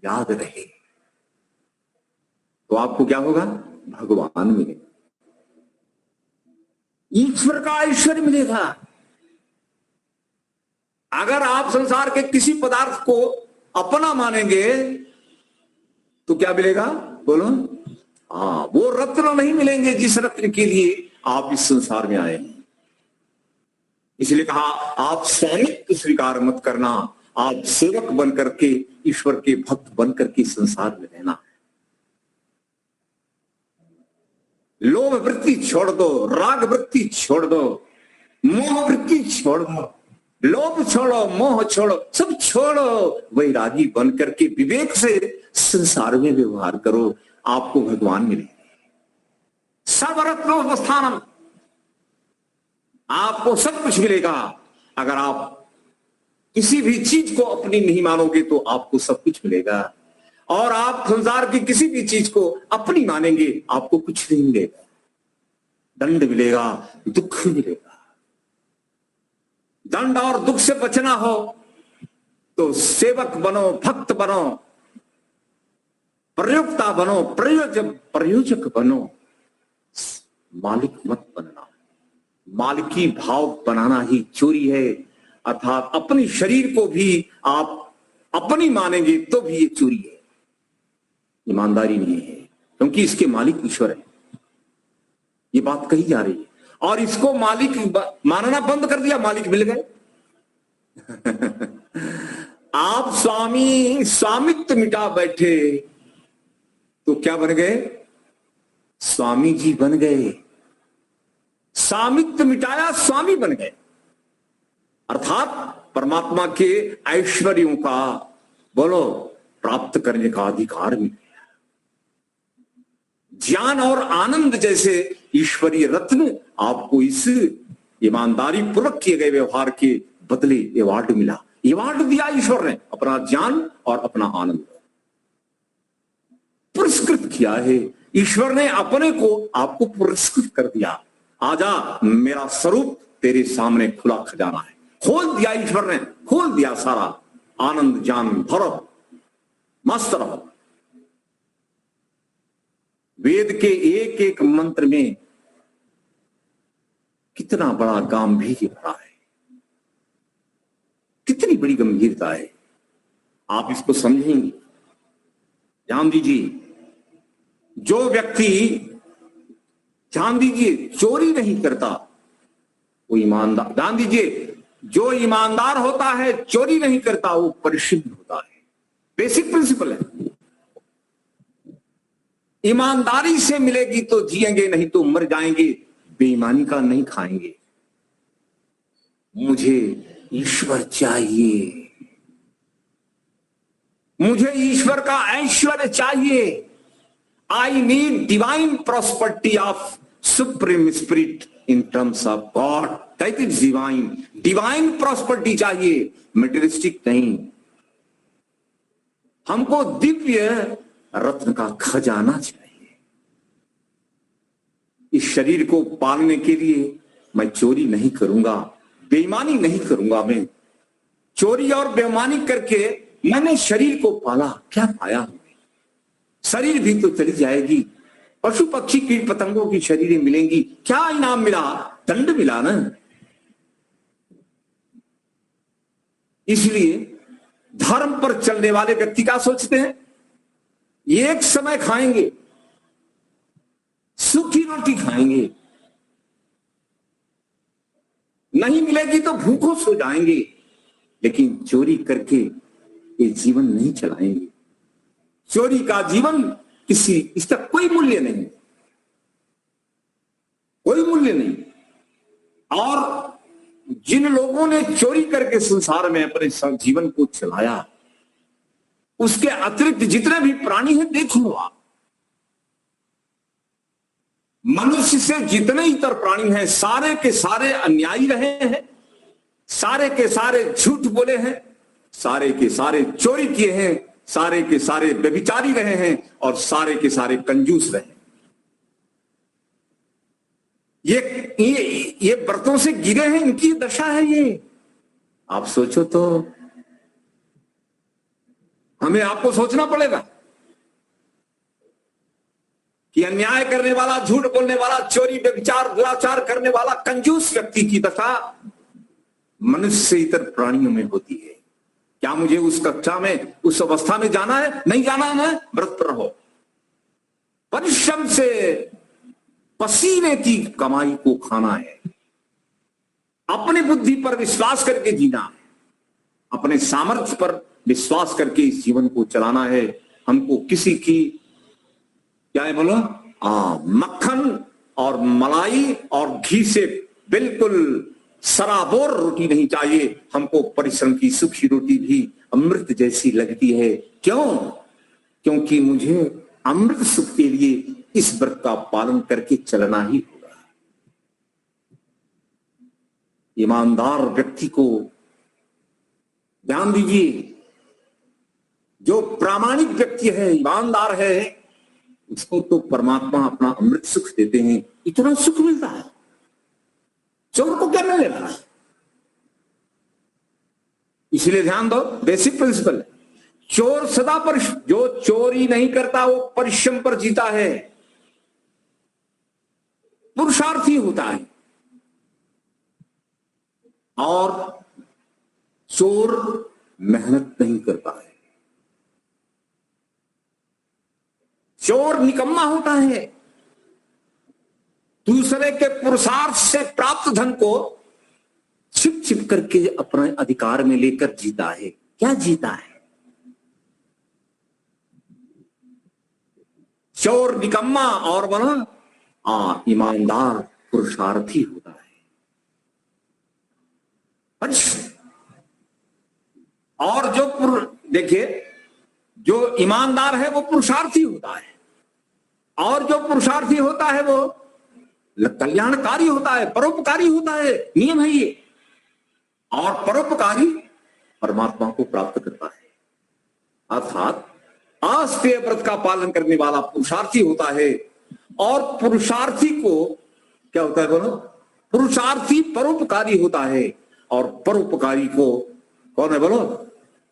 याद रहे तो आपको क्या होगा? भगवान मिलेगा, ईश्वर का ऐश्वर्य मिलेगा। अगर आप संसार के किसी पदार्थ को अपना मानेंगे तो क्या मिलेगा? बोलो, हाँ, वो रत्न नहीं मिलेंगे जिस रत्न के लिए आप इस संसार में आए हैं। इसलिए कहा आप स्वामित्व स्वीकार मत करना, आप सेवक बन करके, ईश्वर के भक्त बन करके संसार में रहना। लोभ वृत्ति छोड़ दो, राग वृत्ति छोड़ दो, मोह वृत्ति छोड़ दो। लोभ छोड़ो, मोह छोड़ो, सब छोड़ो, वैरागी बन करके विवेक से संसार में व्यवहार करो, आपको भगवान मिलेंगे। सर्वरत्नोपस्थानम, आपको सब कुछ मिलेगा। अगर आप किसी भी चीज को अपनी नहीं मानोगे तो आपको सब कुछ मिलेगा। और आप संसार की किसी भी चीज को अपनी मानेंगे, आपको कुछ नहीं मिलेगा। दंड मिलेगा, दुख मिलेगा। दंड और दुख से बचना हो तो सेवक बनो, भक्त बनो, प्रयोक्ता बनो, प्रयोजक बनो, मालिक मत बनना। मालिकी भाव बनाना ही चोरी है। अर्थात अपने शरीर को भी आप अपनी मानेंगे तो भी ये चोरी है, ईमानदारी नहीं है, क्योंकि इसके मालिक ईश्वर है। ये बात कही जा रही है। और इसको मालिक मानना बंद कर दिया, मालिक मिल गए। आप स्वामित्व मिटा बैठे तो क्या बन गए? स्वामी जी बन गए। स्वामित्व मिटाया, स्वामी बन गए, अर्थात परमात्मा के ऐश्वर्यों का बोलो प्राप्त करने का अधिकार मिल गया। ज्ञान और आनंद जैसे ईश्वरीय रत्न आपको इस ईमानदारी पूर्वक किए गए व्यवहार के बदले अवार्ड मिला। अवार्ड दिया ईश्वर ने, अपना ज्ञान और अपना आनंद पुरस्कृत किया है। ईश्वर ने अपने को आपको पुरस्कृत कर दिया। आजा, मेरा स्वरूप तेरे सामने खुला खजाना है। खोल दिया ईश्वर ने, खोल दिया सारा आनंद ज्ञान, भरो मस्त रहो। वेद के एक एक मंत्र में कितना बड़ा गांभीर्य भरा है, कितनी बड़ी गंभीरता है। आप इसको समझेंगे, ध्यान दीजिए। जो व्यक्ति, ध्यान दीजिए, चोरी नहीं करता वो ईमानदार, ध्यान दीजिए, जो ईमानदार होता है चोरी नहीं करता वो परिशुद्ध होता है। बेसिक प्रिंसिपल है। ईमानदारी से मिलेगी तो जिएंगे, नहीं तो मर जाएंगे। बेईमानी का नहीं खाएंगे। मुझे ईश्वर चाहिए, मुझे ईश्वर का ऐश्वर्य चाहिए। I need divine prosperity of supreme spirit in terms of God, that is divine. Divine prosperity चाहिए, मेटेरियलिस्टिक नहीं। हमको दिव्य रत्न का खजाना चाहिए। इस शरीर को पालने के लिए मैं चोरी नहीं करूंगा, बेईमानी नहीं करूंगा। मैं चोरी और बेईमानी करके मैंने शरीर को पाला, क्या पाया? शरीर भी तो चली जाएगी। पशु पक्षी कीट पतंगों की शरीरें मिलेंगी, क्या इनाम मिला? दंड मिला ना। इसलिए धर्म पर चलने वाले व्यक्ति क्या सोचते हैं? एक समय खाएंगे, सूखी रोटी खाएंगे, नहीं मिलेगी तो भूखों सो जाएंगे, लेकिन चोरी करके ये जीवन नहीं चलाएंगे। चोरी का जीवन इसका कोई मूल्य नहीं, कोई मूल्य नहीं। और जिन लोगों ने चोरी करके संसार में अपने जीवन को चलाया, उसके अतिरिक्त जितने भी प्राणी हैं देख लो आप। मनुष्य से जितने इतर प्राणी हैं सारे के सारे अन्यायी रहे हैं, सारे के सारे झूठ बोले हैं, सारे के सारे चोरी किए हैं, सारे के सारे व्यभिचारी रहे हैं और सारे के सारे कंजूस रहे हैं। ये व्रतों से गिरे हैं, इनकी दशा है ये। आप सोचो तो, हमें आपको सोचना पड़ेगा कि अन्याय करने वाला, झूठ बोलने वाला, चोरी व्यभिचार दुराचार करने वाला कंजूस व्यक्ति की दशा मनुष्य से इतर प्राणियों में होती है। क्या मुझे उस कक्षा में, उस अवस्था में जाना है? नहीं जाना है ना। व्रत पर रहो, परिश्रम से पसीने की कमाई को खाना है, अपनी बुद्धि पर विश्वास करके जीना है, अपने सामर्थ्य पर विश्वास करके इस जीवन को चलाना है। हमको किसी की, क्या है बोलो, मक्खन और मलाई और घी से बिल्कुल सराबोर रोटी नहीं चाहिए। हमको परिश्रम की सूखी रोटी भी अमृत जैसी लगती है। क्यों? क्योंकि मुझे अमृत सुख के लिए इस व्रत का पालन करके चलना ही होगा। ईमानदार व्यक्ति को, ध्यान दीजिए, जो प्रामाणिक व्यक्ति है, ईमानदार है, उसको तो परमात्मा अपना अमृत सुख देते हैं। इतना सुख मिलता है, चोर को क्या मिलेगा? इसलिए ध्यान दो, बेसिक प्रिंसिपल है। चोर सदा जो चोरी नहीं करता वो परिश्रम पर जीता है, पुरुषार्थी होता है। और चोर मेहनत नहीं करता है, चोर निकम्मा होता है। दूसरे के पुरुषार्थ से प्राप्त धन को छिप छिप करके अपने अधिकार में लेकर जीता है। क्या जीता है? चोर निकम्मा और बना ईमानदार पुरुषार्थी होता है। और देखिए, जो ईमानदार है वो पुरुषार्थी होता है, और जो पुरुषार्थी होता है वो कल्याणकारी होता है, परोपकारी होता है। नियम है ये। और परोपकारी परमात्मा को प्राप्त करता है। अर्थात आस्तेय व्रत का पालन करने वाला पुरुषार्थी होता है, और पुरुषार्थी को क्या होता है बोलो? पुरुषार्थी परोपकारी होता है, और परोपकारी को कौन है बोलो?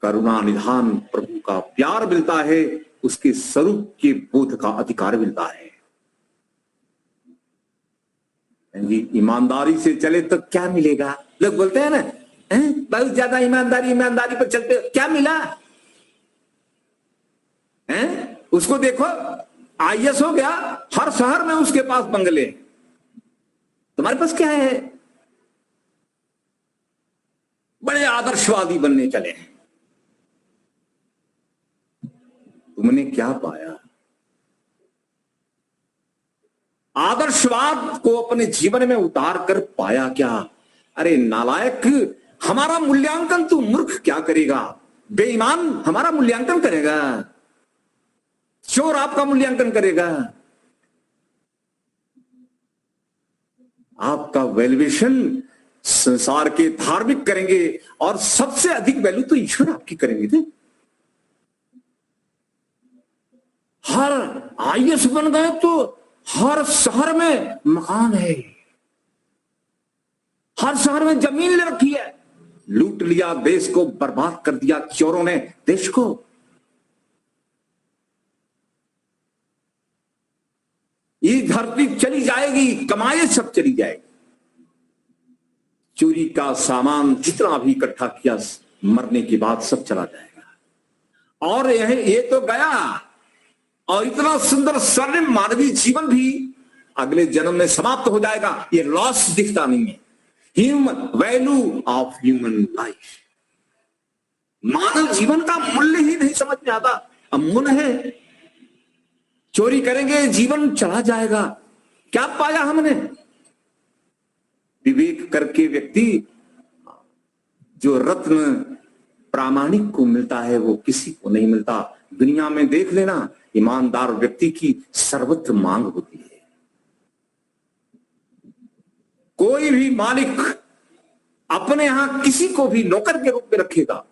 करुणा निधान प्रभु का प्यार मिलता है, उसके स्वरूप के बोध का अधिकार मिलता है। ईमानदारी से चले तो क्या मिलेगा? लोग बोलते हैं ना, बहुत ज्यादा ईमानदारी पर चलते, क्या मिला? उसको देखो, आईएएस हो गया, हर शहर में उसके पास बंगले। तुम्हारे पास क्या है? बड़े आदर्शवादी बनने चले हैं। तुमने क्या पाया? आदर्शवाद को अपने जीवन में उतार कर पाया क्या? अरे नालायक, हमारा मूल्यांकन तू मूर्ख क्या करेगा? बेईमान हमारा मूल्यांकन करेगा, चोर आपका मूल्यांकन करेगा। आपका वैल्यूएशन संसार के धार्मिक करेंगे, और सबसे अधिक वैल्यू तो ईश्वर आपकी करेंगे थे। हर आईएएस बन गए तो हर शहर में मकान है, हर शहर में जमीन ले रखी है। लूट लिया, देश को बर्बाद कर दिया चोरों ने, देश को। ये धरती चली जाएगी, कमाई सब चली जाएगी। चोरी का सामान जितना भी इकट्ठा किया, मरने के बाद सब चला जाएगा। और ये तो गया, और इतना सुंदर स्वर्णिम मानवीय जीवन भी अगले जन्म में समाप्त हो जाएगा। ये लॉस दिखता नहीं है। Human value of human life, मानव जीवन का मूल्य ही नहीं समझ में आता। अमूल्य है। चोरी करेंगे, जीवन चला जाएगा। क्या पाया हमने? विवेक करके व्यक्ति, जो रत्न प्रामाणिक को मिलता है वो किसी को नहीं मिलता। दुनिया में देख लेना, ईमानदार व्यक्ति की सर्वत्र मांग होती है। कोई भी मालिक अपने यहां किसी को भी नौकर के रूप में रखेगा,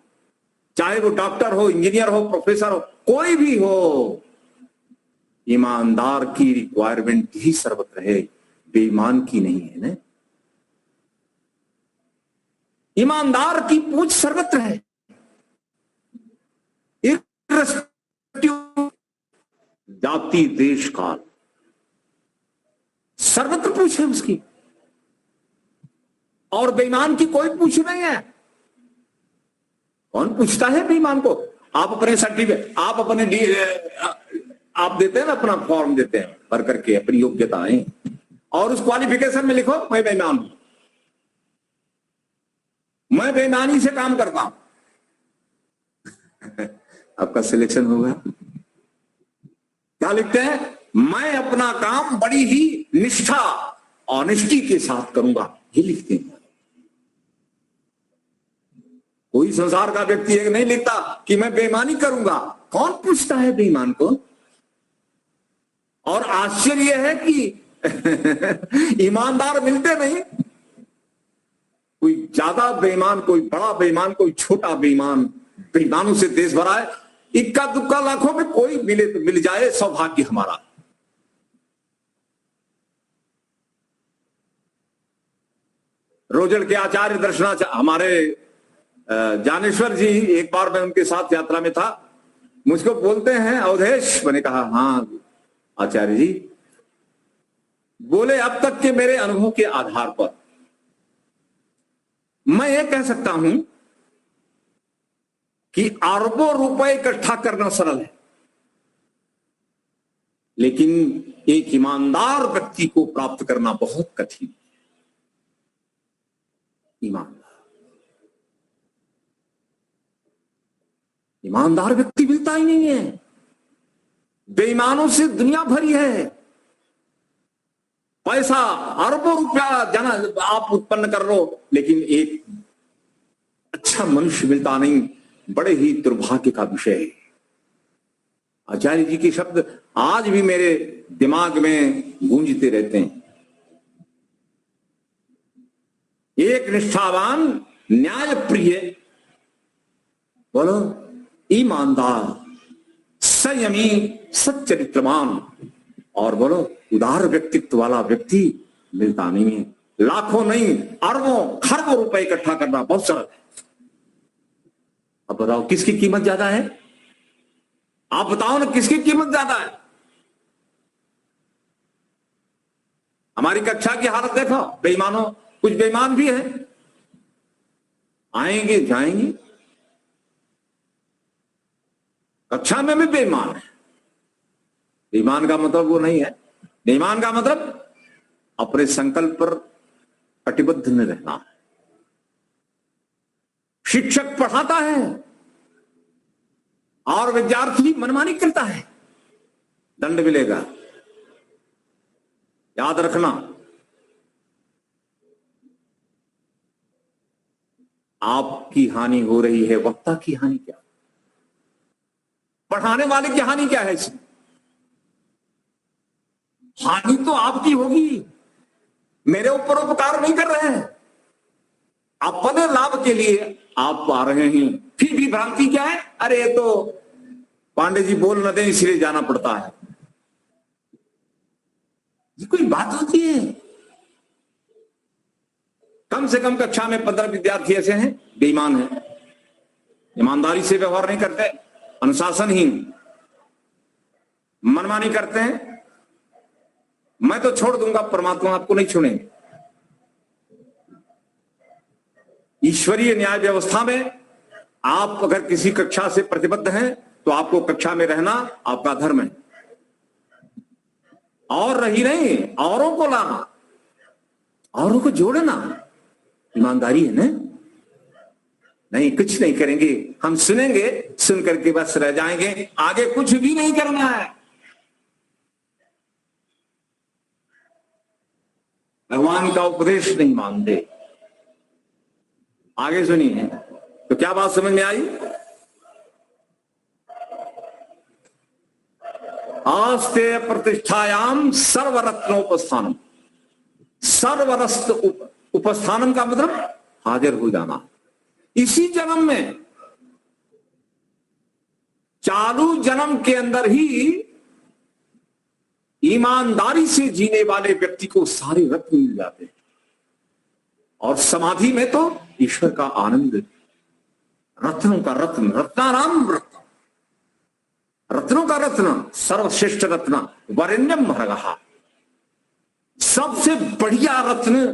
चाहे वो डॉक्टर हो, इंजीनियर हो, प्रोफेसर हो, कोई भी हो। ईमानदार की रिक्वायरमेंट ही सर्वत्र है, बेईमान की नहीं है ना। ईमानदार की पूछ सर्वत्र है, जाति देश काल, सर्वत्र पूछ है उसकी। और बेईमान की कोई पूछ नहीं है। कौन पूछता है बेईमान को? आप अपने सर्टिफिकेट, आप अपने आप देते हैं ना, अपना फॉर्म देते हैं भर करके, अपनी योग्यताएं, और उस क्वालिफिकेशन में लिखो मैं बेईमान हूं, मैं बेईमानी से काम करता हूं। आपका सिलेक्शन होगा। क्या लिखते हैं? मैं अपना काम बड़ी ही निष्ठा, ऑनेस्टी के साथ करूंगा, ये लिखते हैं। कोई संसार का व्यक्ति एक नहीं लिखता कि मैं बेईमानी करूंगा। कौन पूछता है बेईमान को? और आश्चर्य है कि ईमानदार मिलते नहीं। कोई ज्यादा बेईमान, कोई बड़ा बेईमान, कोई छोटा बेईमान, बेईमानों से देश भरा है। इक्का दुक्का लाखों में कोई मिले तो मिल जाए, सौभाग्य हमारा। रोजड़ के आचार्य दर्शनाचार्य हमारे ज्ञानेश्वर जी, एक बार मैं उनके साथ यात्रा में था, मुझको बोलते हैं अवधेश। मैंने कहा हाँ आचार्य जी। बोले अब तक के मेरे अनुभव के आधार पर मैं ये कह सकता हूं कि अरबों रुपए इकट्ठा करना सरल है, लेकिन एक ईमानदार व्यक्ति को प्राप्त करना बहुत कठिन है। ईमानदार व्यक्ति मिलता ही नहीं है। बेईमानों से दुनिया भरी है। पैसा अरबों रुपया जाना आप उत्पन्न कर लो, लेकिन एक अच्छा मनुष्य मिलता नहीं, बड़े ही दुर्भाग्य का विषय है। आचार्य जी के शब्द आज भी मेरे दिमाग में गूंजते रहते हैं। एक निष्ठावान, न्याय प्रिय, बोलो ईमानदार, संयमी, सच्चरित्रवान और बोलो उदार व्यक्तित्व वाला व्यक्ति मिलता नहीं है। लाखों नहीं, अरबों खरबों रुपए इकट्ठा करना बहुत सरल है। अब बताओ किसकी कीमत ज्यादा है? आप बताओ ना, किसकी कीमत ज्यादा है? हमारी कक्षा की हालत देखो, बेईमानों, कुछ बेईमान भी है, आएंगे जाएंगे, कक्षा में भी बेईमान है। बेईमान का मतलब वो नहीं है, बेईमान का मतलब अपने संकल्प पर कटिबद्ध न रहना है। शिक्षक पढ़ाता है और विद्यार्थी मनमानी करता है, दंड मिलेगा, याद रखना। आपकी हानि हो रही है, वक्ता की हानि क्या, पढ़ाने वाले की हानि क्या है? इसमें हानि तो आपकी होगी, मेरे ऊपर उपकार नहीं कर रहे हैं, अपने लाभ के लिए आप आ रहे हैं। फिर भी भ्रांति क्या है? अरे ये तो पांडे जी बोल न दें इसलिए जाना पड़ता है। ये कोई बात होती है? कम से कम कक्षा में 15 विद्यार्थी ऐसे हैं बेईमान हैं, ईमानदारी से व्यवहार नहीं करते, अनुशासनहीन, मनमानी करते हैं। मैं तो छोड़ दूंगा, परमात्मा आपको नहीं छोड़ेंगे। ईश्वरीय न्याय व्यवस्था में आप अगर किसी कक्षा से प्रतिबद्ध हैं तो आपको कक्षा में रहना आपका धर्म है, और रही नहीं, औरों को लाना, औरों को जोड़ना ईमानदारी है ना। नहीं, कुछ नहीं करेंगे, हम सुनेंगे, सुन करके बस रह जाएंगे, आगे कुछ भी नहीं करना है। भगवान का उपदेश नहीं मानते। आगे सुनिए, तो क्या बात समझ में आई? आस्ते प्रतिष्ठायाम सर्वरत्नोपस्थानम। सर्वरत्न उपस्थानम का मतलब हाजिर हो जाना। इसी जन्म में, चालू जन्म के अंदर ही ईमानदारी से जीने वाले व्यक्ति को सारे रत्न मिल जाते हैं, और समाधि में तो ईश्वर का आनंद। रत्नों का रत्न, रत्नाराम रत्न, रत्नों का रत्न, सर्वश्रेष्ठ रत्न वरेण्यम भरगहा। सबसे बढ़िया रत्न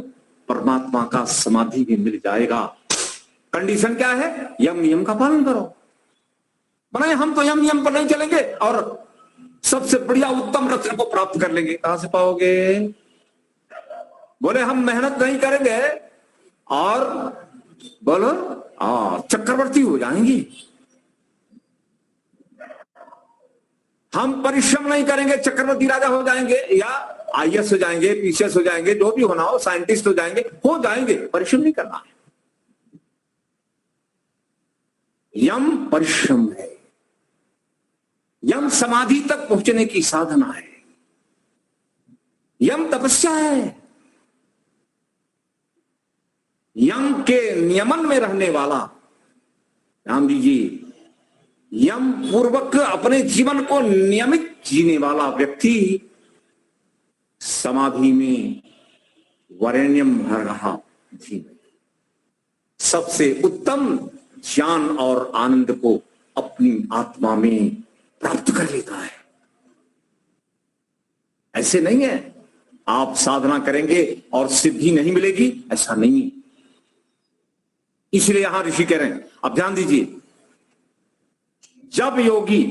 परमात्मा का समाधि में मिल जाएगा। कंडीशन क्या है? यम नियम का पालन करो। बनाए हम तो यम नियम पर नहीं चलेंगे और सबसे बढ़िया उत्तम रत्न को प्राप्त कर लेंगे, कहां से पाओगे? बोले हम मेहनत नहीं करेंगे और बोलो चक्रवर्ती हो जाएंगे। हम परिश्रम नहीं करेंगे, चक्रवर्ती राजा हो जाएंगे, या आईएएस हो जाएंगे, पीसीएस हो जाएंगे, जो भी होना हो, साइंटिस्ट हो जाएंगे, परिश्रम नहीं करना है। यम परिश्रम है, यम समाधि तक पहुंचने की साधना है, यम तपस्या है। यम के नियमन में रहने वाला, ध्यान दीजिए, यम पूर्वक अपने जीवन को नियमित जीने वाला व्यक्ति समाधि में वरेण्यम हरहा जीवन, सबसे उत्तम ज्ञान और आनंद को अपनी आत्मा में प्राप्त कर लेता है। ऐसे नहीं है आप साधना करेंगे और सिद्धि नहीं मिलेगी, ऐसा नहीं है। इसलिए यहां ऋषि कह रहे हैं, अब ध्यान दीजिए, जब योगी,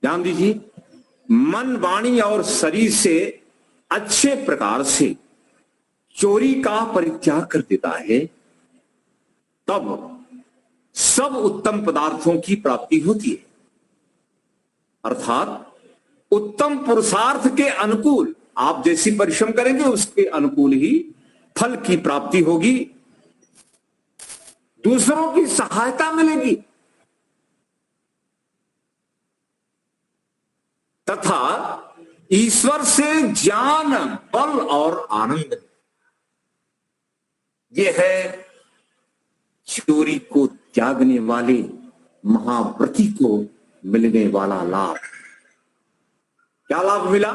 ध्यान दीजिए, मन वाणी और शरीर से अच्छे प्रकार से चोरी का परित्याग कर देता है, तब सब उत्तम पदार्थों की प्राप्ति होती है। अर्थात उत्तम पुरुषार्थ के अनुकूल आप जैसी परिश्रम करेंगे उसके अनुकूल ही फल की प्राप्ति होगी, दूसरों की सहायता मिलेगी तथा ईश्वर से ज्ञान, बल और आनंद। यह है चोरी को त्यागने वाले महाव्रती को मिलने वाला लाभ। क्या लाभ मिला?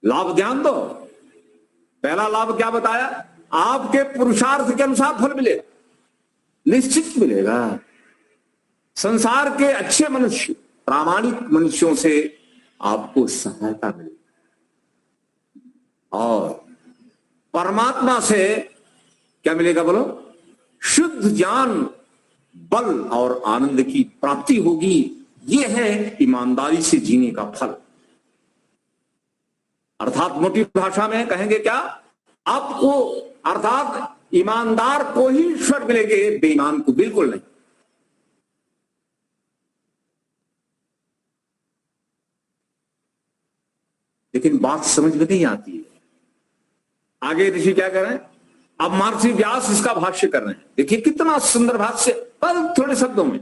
लाभ ध्यान दो। पहला लाभ क्या बताया? आपके पुरुषार्थ के अनुसार फल मिलेगा, निश्चित मिलेगा। संसार के अच्छे मनुष्य, प्रामाणिक मनुष्यों से आपको सहायता मिलेगी और परमात्मा से क्या मिलेगा बोलो? शुद्ध ज्ञान, बल और आनंद की प्राप्ति होगी। यह है ईमानदारी से जीने का फल। अर्थात मोटी भाषा में कहेंगे क्या? आपको अर्थात ईमानदार को ही ईश्वर मिलेंगे, बेईमान को बिल्कुल नहीं। लेकिन बात समझ में नहीं आती है। आगे ऋषि क्या कर रहे हैं? अब महर्षि व्यास इसका भाष्य कर रहे हैं। देखिए कितना सुंदर भाष्य, पर थोड़े शब्दों में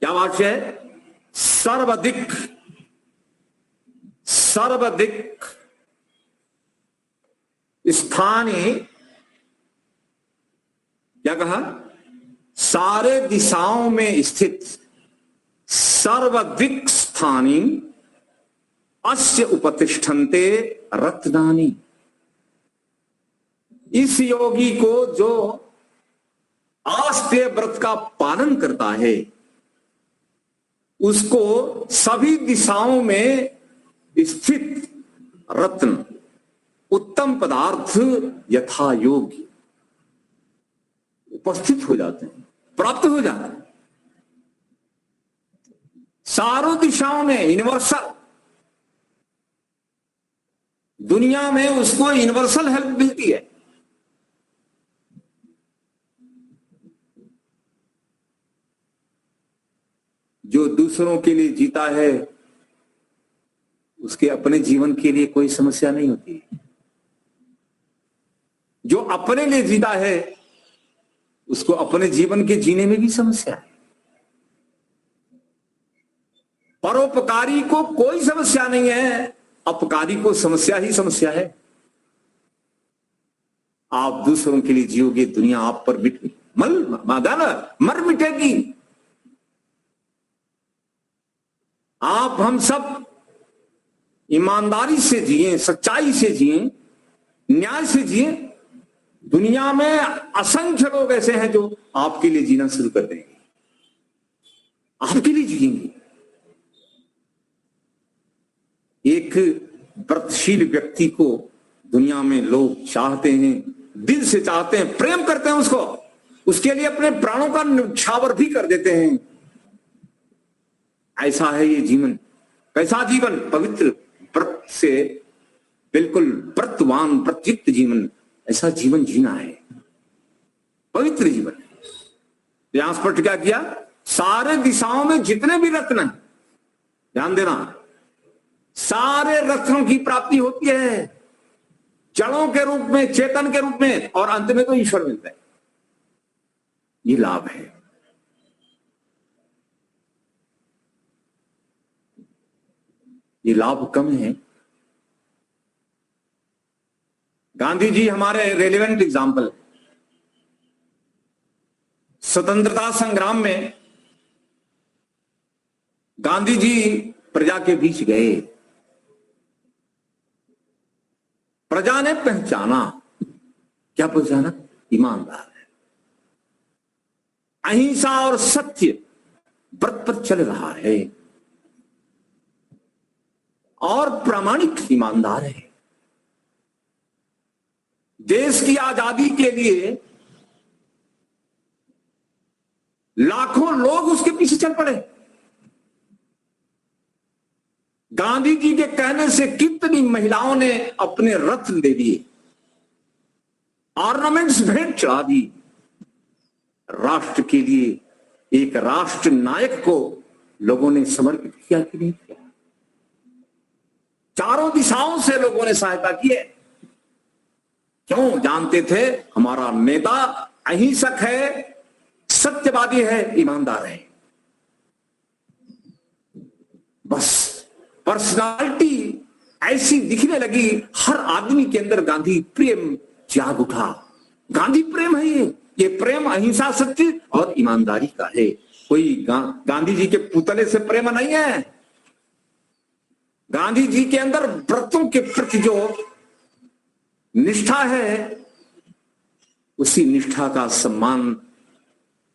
क्या भाष्य है? सर्वाधिक सर्वाधिक स्थानीय, क्या कहा? सारे दिशाओं में स्थित सर्वाधिक स्थानीय अस्य उपतिष्ठन्ते रत्नानि। इस योगी को जो आस्तेय व्रत का पालन करता है उसको सभी दिशाओं में स्थित रत्न, उत्तम पदार्थ यथा योग्य उपस्थित हो जाते हैं, प्राप्त हो जाते हैं। चारों दिशाओं में यूनिवर्सल, दुनिया में उसको यूनिवर्सल हेल्प मिलती है। जो दूसरों के लिए जीता है उसके अपने जीवन के लिए कोई समस्या नहीं होती। जो अपने लिए जीता है उसको अपने जीवन के जीने में भी समस्या है। परोपकारी को कोई समस्या नहीं है, अपकारी को समस्या ही समस्या है। आप दूसरों के लिए जियोगे, दुनिया आप पर मर मिटेगी। आप हम सब ईमानदारी से जिए, सच्चाई से जिए, न्याय से जिए। दुनिया में असंख्य लोग ऐसे हैं जो आपके लिए जीना शुरू कर देंगे, आपके लिए जिएंगे। एक व्रतशील व्यक्ति को दुनिया में लोग चाहते हैं, दिल से चाहते हैं, प्रेम करते हैं उसको, उसके लिए अपने प्राणों का न्यौछावर भी कर देते हैं। ऐसा है ये जीवन। कैसा जीवन? पवित्र व्रत से बिल्कुल व्रतवान, व्रतयुक्त जीवन। ऐसा जीवन जीना है, पवित्र जीवन। यहां स्पष्ट क्या किया? सारे दिशाओं में जितने भी रत्न हैं, ध्यान देना, सारे रत्नों की प्राप्ति होती है, जड़ों के रूप में, चेतन के रूप में, और अंत में तो ईश्वर मिलता है। ये लाभ है। ये लाभ कम है। गांधी जी हमारे रेलिवेंट एग्जाम्पल। स्वतंत्रता संग्राम में गांधी जी प्रजा के बीच गए, प्रजा ने पहचाना। क्या पहचाना? ईमानदार है, अहिंसा और सत्य व्रत पर चल रहा है और प्रामाणिक ईमानदार है। देश की आजादी के लिए लाखों लोग उसके पीछे चल पड़े। गांधी जी के कहने से कितनी महिलाओं ने अपने रत्न दे दिए, ऑर्नामेंट्स भेंट चढ़ा दी। राष्ट्र के लिए एक राष्ट्र नायक को लोगों ने समर्पित किया कि नहीं किया? चारों दिशाओं से लोगों ने सहायता की है। क्यों? जानते थे हमारा नेता अहिंसक है, सत्यवादी है, ईमानदार है। बस पर्सनालिटी ऐसी दिखने लगी, हर आदमी के अंदर गांधी प्रेम जाग उठा। गांधी प्रेम है ये प्रेम अहिंसा, सत्य और ईमानदारी का है। कोई गांधी जी के पुतले से प्रेम नहीं है। गांधी जी के अंदर व्रतों के प्रति जो निष्ठा है, उसी निष्ठा का सम्मान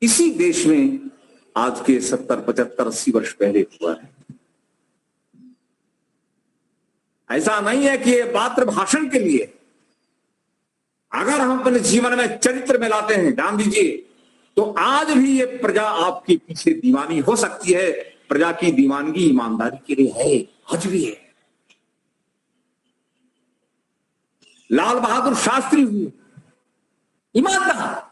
इसी देश में आज के 70, 75, 80 वर्ष पहले हुआ है। ऐसा नहीं है कि ये मात्र भाषण के लिए। अगर हम अपने जीवन में चरित्र में लाते हैं गांधी जी, तो आज भी ये प्रजा आपके पीछे दीवानी हो सकती है। प्रजा की दीवानगी ईमानदारी के लिए है, आज भी है। लाल बहादुर शास्त्री हुए ईमानदार,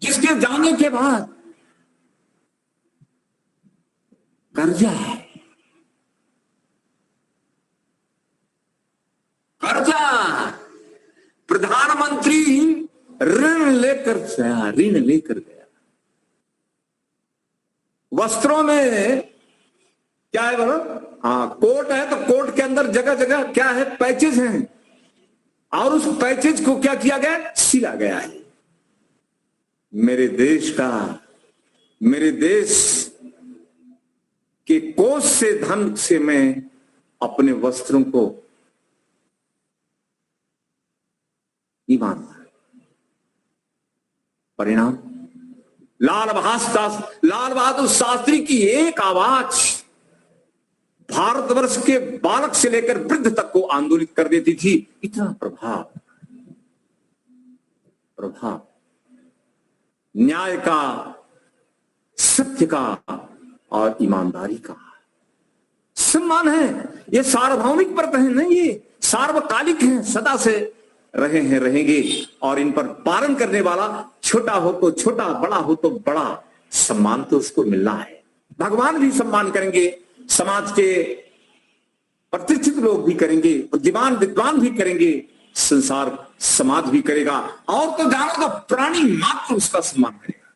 जिसके जाने के बाद कर्जा है, कर्जा, प्रधानमंत्री ऋण लेकर गया। वस्त्रों में क्या है बोलो? हाँ, कोट है तो कोट के अंदर जगह जगह क्या है? पैचेज हैं, और उस पैचेज को क्या किया गया? सिला गया है। मेरे देश के कोष से, धन से मैं अपने वस्त्रों को ईमानदार। परिणाम लाल बहादुर शास्त्री की एक आवाज भारतवर्ष के बालक से लेकर वृद्ध तक को आंदोलित कर देती थी। इतना प्रभाव न्याय का, सत्य का और ईमानदारी का सम्मान है। ये सार्वभौमिक व्रत है नहीं, ये सार्वकालिक है, सदा से रहे हैं, रहेंगे। और इन पर पालन करने वाला छोटा हो तो छोटा, बड़ा हो तो बड़ा, सम्मान तो उसको मिलना है। भगवान भी सम्मान करेंगे, समाज के प्रतिष्ठित लोग भी करेंगे, बुद्धिमान विद्वान भी करेंगे, संसार समाज भी करेगा, और तो जानो तो प्राणी मात्र उसका सम्मान करेगा।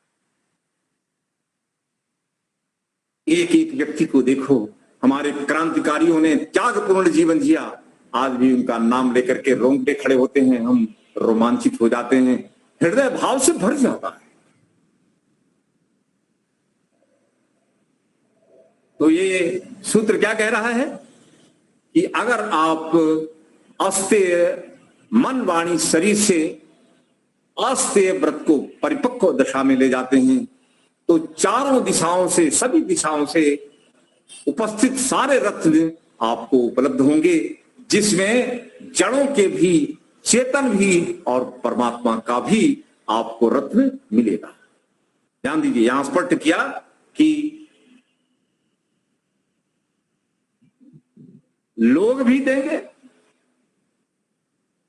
एक एक व्यक्ति को देखो, हमारे क्रांतिकारियों ने त्यागपूर्ण जीवन जिया, आज भी उनका नाम लेकर के रोंगटे खड़े होते हैं, हम रोमांचित हो जाते हैं, हृदय भाव से भर जाता है। तो ये सूत्र क्या कह रहा है कि अगर आप अस्तेय मन, वाणी, शरीर से अस्तेय व्रत को परिपक्व दशा में ले जाते हैं, तो चारों दिशाओं से, सभी दिशाओं से उपस्थित सारे रत्न आपको उपलब्ध होंगे, जिसमें जड़ों के भी, चेतन भी और परमात्मा का भी आपको रत्न मिलेगा। ध्यान दीजिए, यहां स्पष्ट किया कि लोग भी देंगे,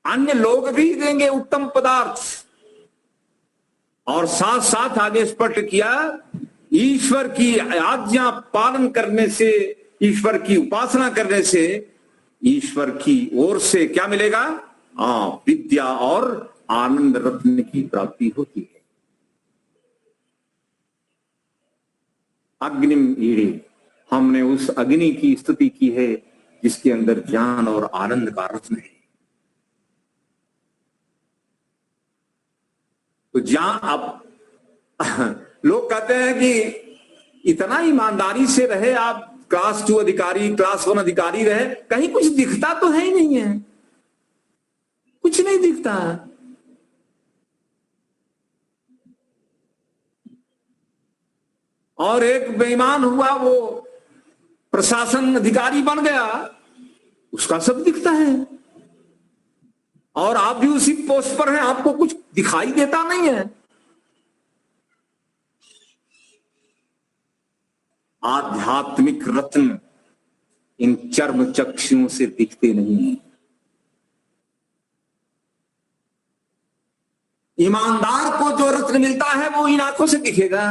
अन्य लोग भी देंगे उत्तम पदार्थ, और साथ साथ आगे स्पष्ट किया ईश्वर की आज्ञा पालन करने से, ईश्वर की उपासना करने से ईश्वर की ओर से क्या मिलेगा? विद्या और आनंद रत्न की प्राप्ति होती है। अग्निम ईड़े, हमने उस अग्नि की स्तुति की है जिसके अंदर ज्ञान और आनंद का रत्न है। तो जहां आप लोग कहते हैं कि इतना ईमानदारी से रहे आप, क्लास 2 अधिकारी, क्लास 1 अधिकारी रहे, कहीं कुछ दिखता तो है ही नहीं है, कुछ नहीं दिखता। और एक बेईमान हुआ, वो प्रशासन अधिकारी बन गया, उसका सब दिखता है, और आप भी उसी पोस्ट पर हैं, आपको कुछ दिखाई देता नहीं है। आध्यात्मिक रत्न इन चर्म चक्षुओं से दिखते नहीं है। ईमानदार को जो रत्न मिलता है वो इन आंखों से दिखेगा।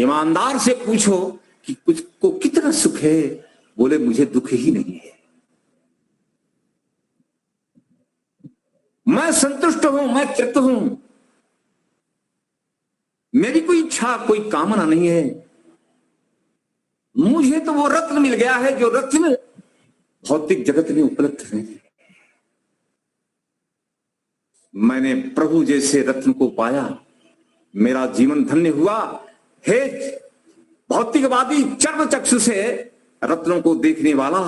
ईमानदार से पूछो कि कुछ को कितना सुख है, बोले मुझे दुख ही नहीं है, मैं संतुष्ट हूं, मैं तृप्त हूं, मेरी कोई इच्छा कोई कामना नहीं है, मुझे तो वो रत्न मिल गया है जो रत्न भौतिक जगत में उपलब्ध है। मैंने प्रभु जैसे रत्न को पाया, मेरा जीवन धन्य हुआ। हे भौतिकवादी चर्म चक्षु से रत्नों को देखने वाला,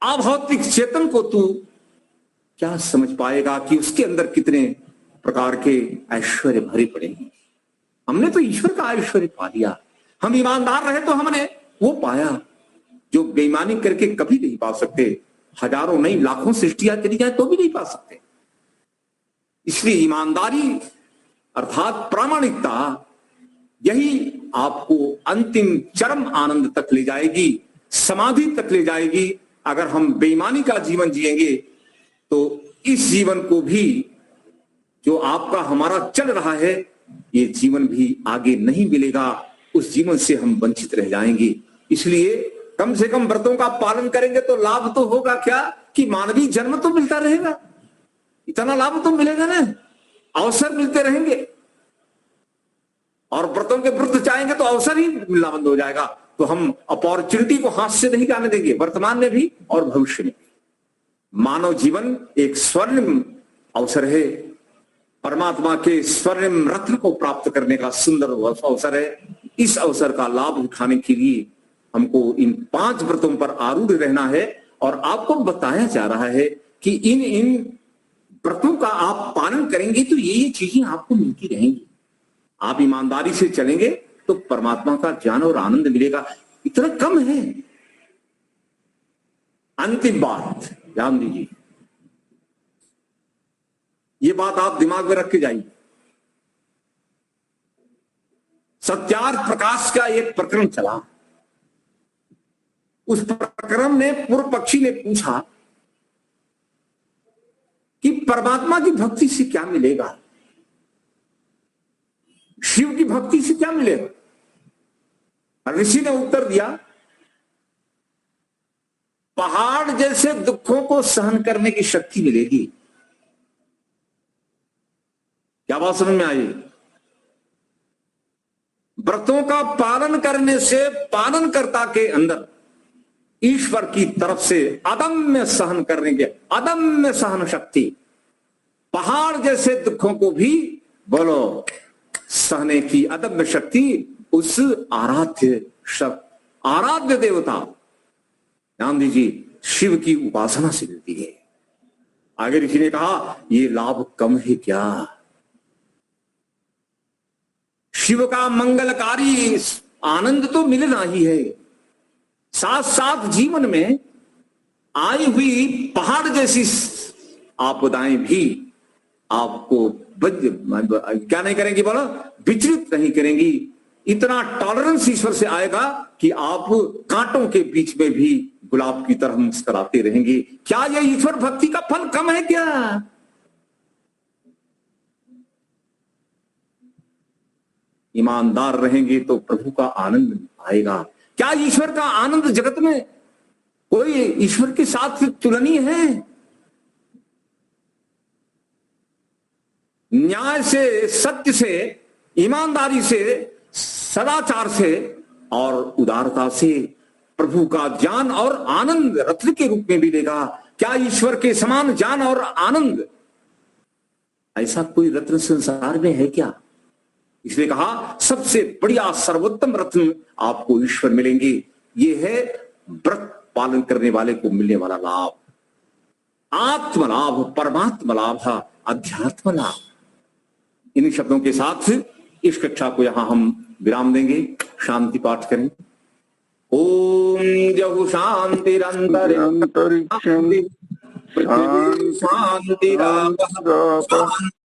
अभौतिक चेतन को तू क्या समझ पाएगा कि उसके अंदर कितने प्रकार के ऐश्वर्य भरे पड़े हैं। हमने तो ईश्वर का ऐश्वर्य पा लिया, हम ईमानदार रहे तो हमने वो पाया जो बेईमानी करके कभी नहीं पा सकते। हजारों नहीं लाखों सृष्टियां चली जाए तो भी नहीं पा सकते। इसलिए ईमानदारी अर्थात प्रामाणिकता, यही आपको अंतिम चरम आनंद तक ले जाएगी, समाधि तक ले जाएगी। अगर हम बेईमानी का जीवन जिएंगे तो इस जीवन को भी, जो आपका हमारा चल रहा है, ये जीवन भी आगे नहीं मिलेगा, उस जीवन से हम वंचित रह जाएंगे। इसलिए कम से कम व्रतों का पालन करेंगे तो लाभ तो होगा क्या, कि मानवीय जन्म तो मिलता रहेगा, इतना लाभ तो मिलेगा ना, अवसर मिलते रहेंगे। और व्रतों के वृत्त चाहेंगे तो अवसर ही मिलना बंद हो जाएगा। तो हम अपॉर्चुनिटी को हाथ से नहीं जाने देंगे, वर्तमान में भी और भविष्य में। मानव जीवन एक स्वर्णिम अवसर है, परमात्मा के स्वर्णिम रत्न को प्राप्त करने का सुंदर अवसर है। इस अवसर का लाभ उठाने के लिए हमको इन 5 व्रतों पर आरूढ़ रहना है। और आपको बताया जा रहा है कि इन व्रतों का आप पालन करेंगे तो ये चीजें आपको मिलती रहेंगी। आप ईमानदारी से चलेंगे तो परमात्मा का ज्ञान और आनंद मिलेगा। इतना कम है। अंतिम बात ध्यान दीजिए, ये बात आप दिमाग में रख के जाइए। सत्यार्थ प्रकाश का एक प्रकरण चला, उस प्रकरण में पूर्व पक्षी ने पूछा कि परमात्मा की भक्ति से क्या मिलेगा, शिव की भक्ति से क्या मिलेगा। ऋषि ने उत्तर दिया, पहाड़ जैसे दुखों को सहन करने की शक्ति मिलेगी। क्या बात समझ में आई? व्रतों का पालन करने से पालनकर्ता के अंदर ईश्वर की तरफ से अदम्य सहन करने के अदम्य सहन शक्ति, पहाड़ जैसे दुखों को भी बोलो सहने की अदम्य शक्ति उस आराध्य देवता ध्यान दीजिए शिव की उपासना से मिलती है। आगे ऋषि ने कहा, ये लाभ कम है क्या? शिव का मंगलकारी आनंद तो मिलना ही है, साथ साथ जीवन में आई हुई पहाड़ जैसी आपदाएं भी आपको क्या नहीं करेंगी, बोलो विचलित नहीं करेंगी। इतना टॉलरेंस ईश्वर से आएगा कि आप कांटों के बीच में भी गुलाब की तरह मुस्कुराते रहेंगे। क्या यह ईश्वर भक्ति का फल कम है क्या? ईमानदार रहेंगे तो प्रभु का आनंद आएगा। क्या ईश्वर का आनंद जगत में कोई ईश्वर के साथ तुलनीय है? न्याय से, सत्य से, ईमानदारी से, सदाचार से और उदारता से प्रभु का ज्ञान और आनंद रत्न के रूप में मिलेगा। क्या ईश्वर के समान ज्ञान और आनंद ऐसा कोई रत्न संसार में है क्या? इसलिए कहा, सबसे बढ़िया सर्वोत्तम रत्न आपको ईश्वर मिलेंगे। ये है व्रत पालन करने वाले को मिलने वाला लाभ, आत्मलाभ, परमात्मा लाभ, अध्यात्म लाभ। इन शब्दों के साथ इस कक्षा को यहां हम विराम देंगे। शांति पाठ करें। ओम जहु शांतिरंतरिक्षं शांति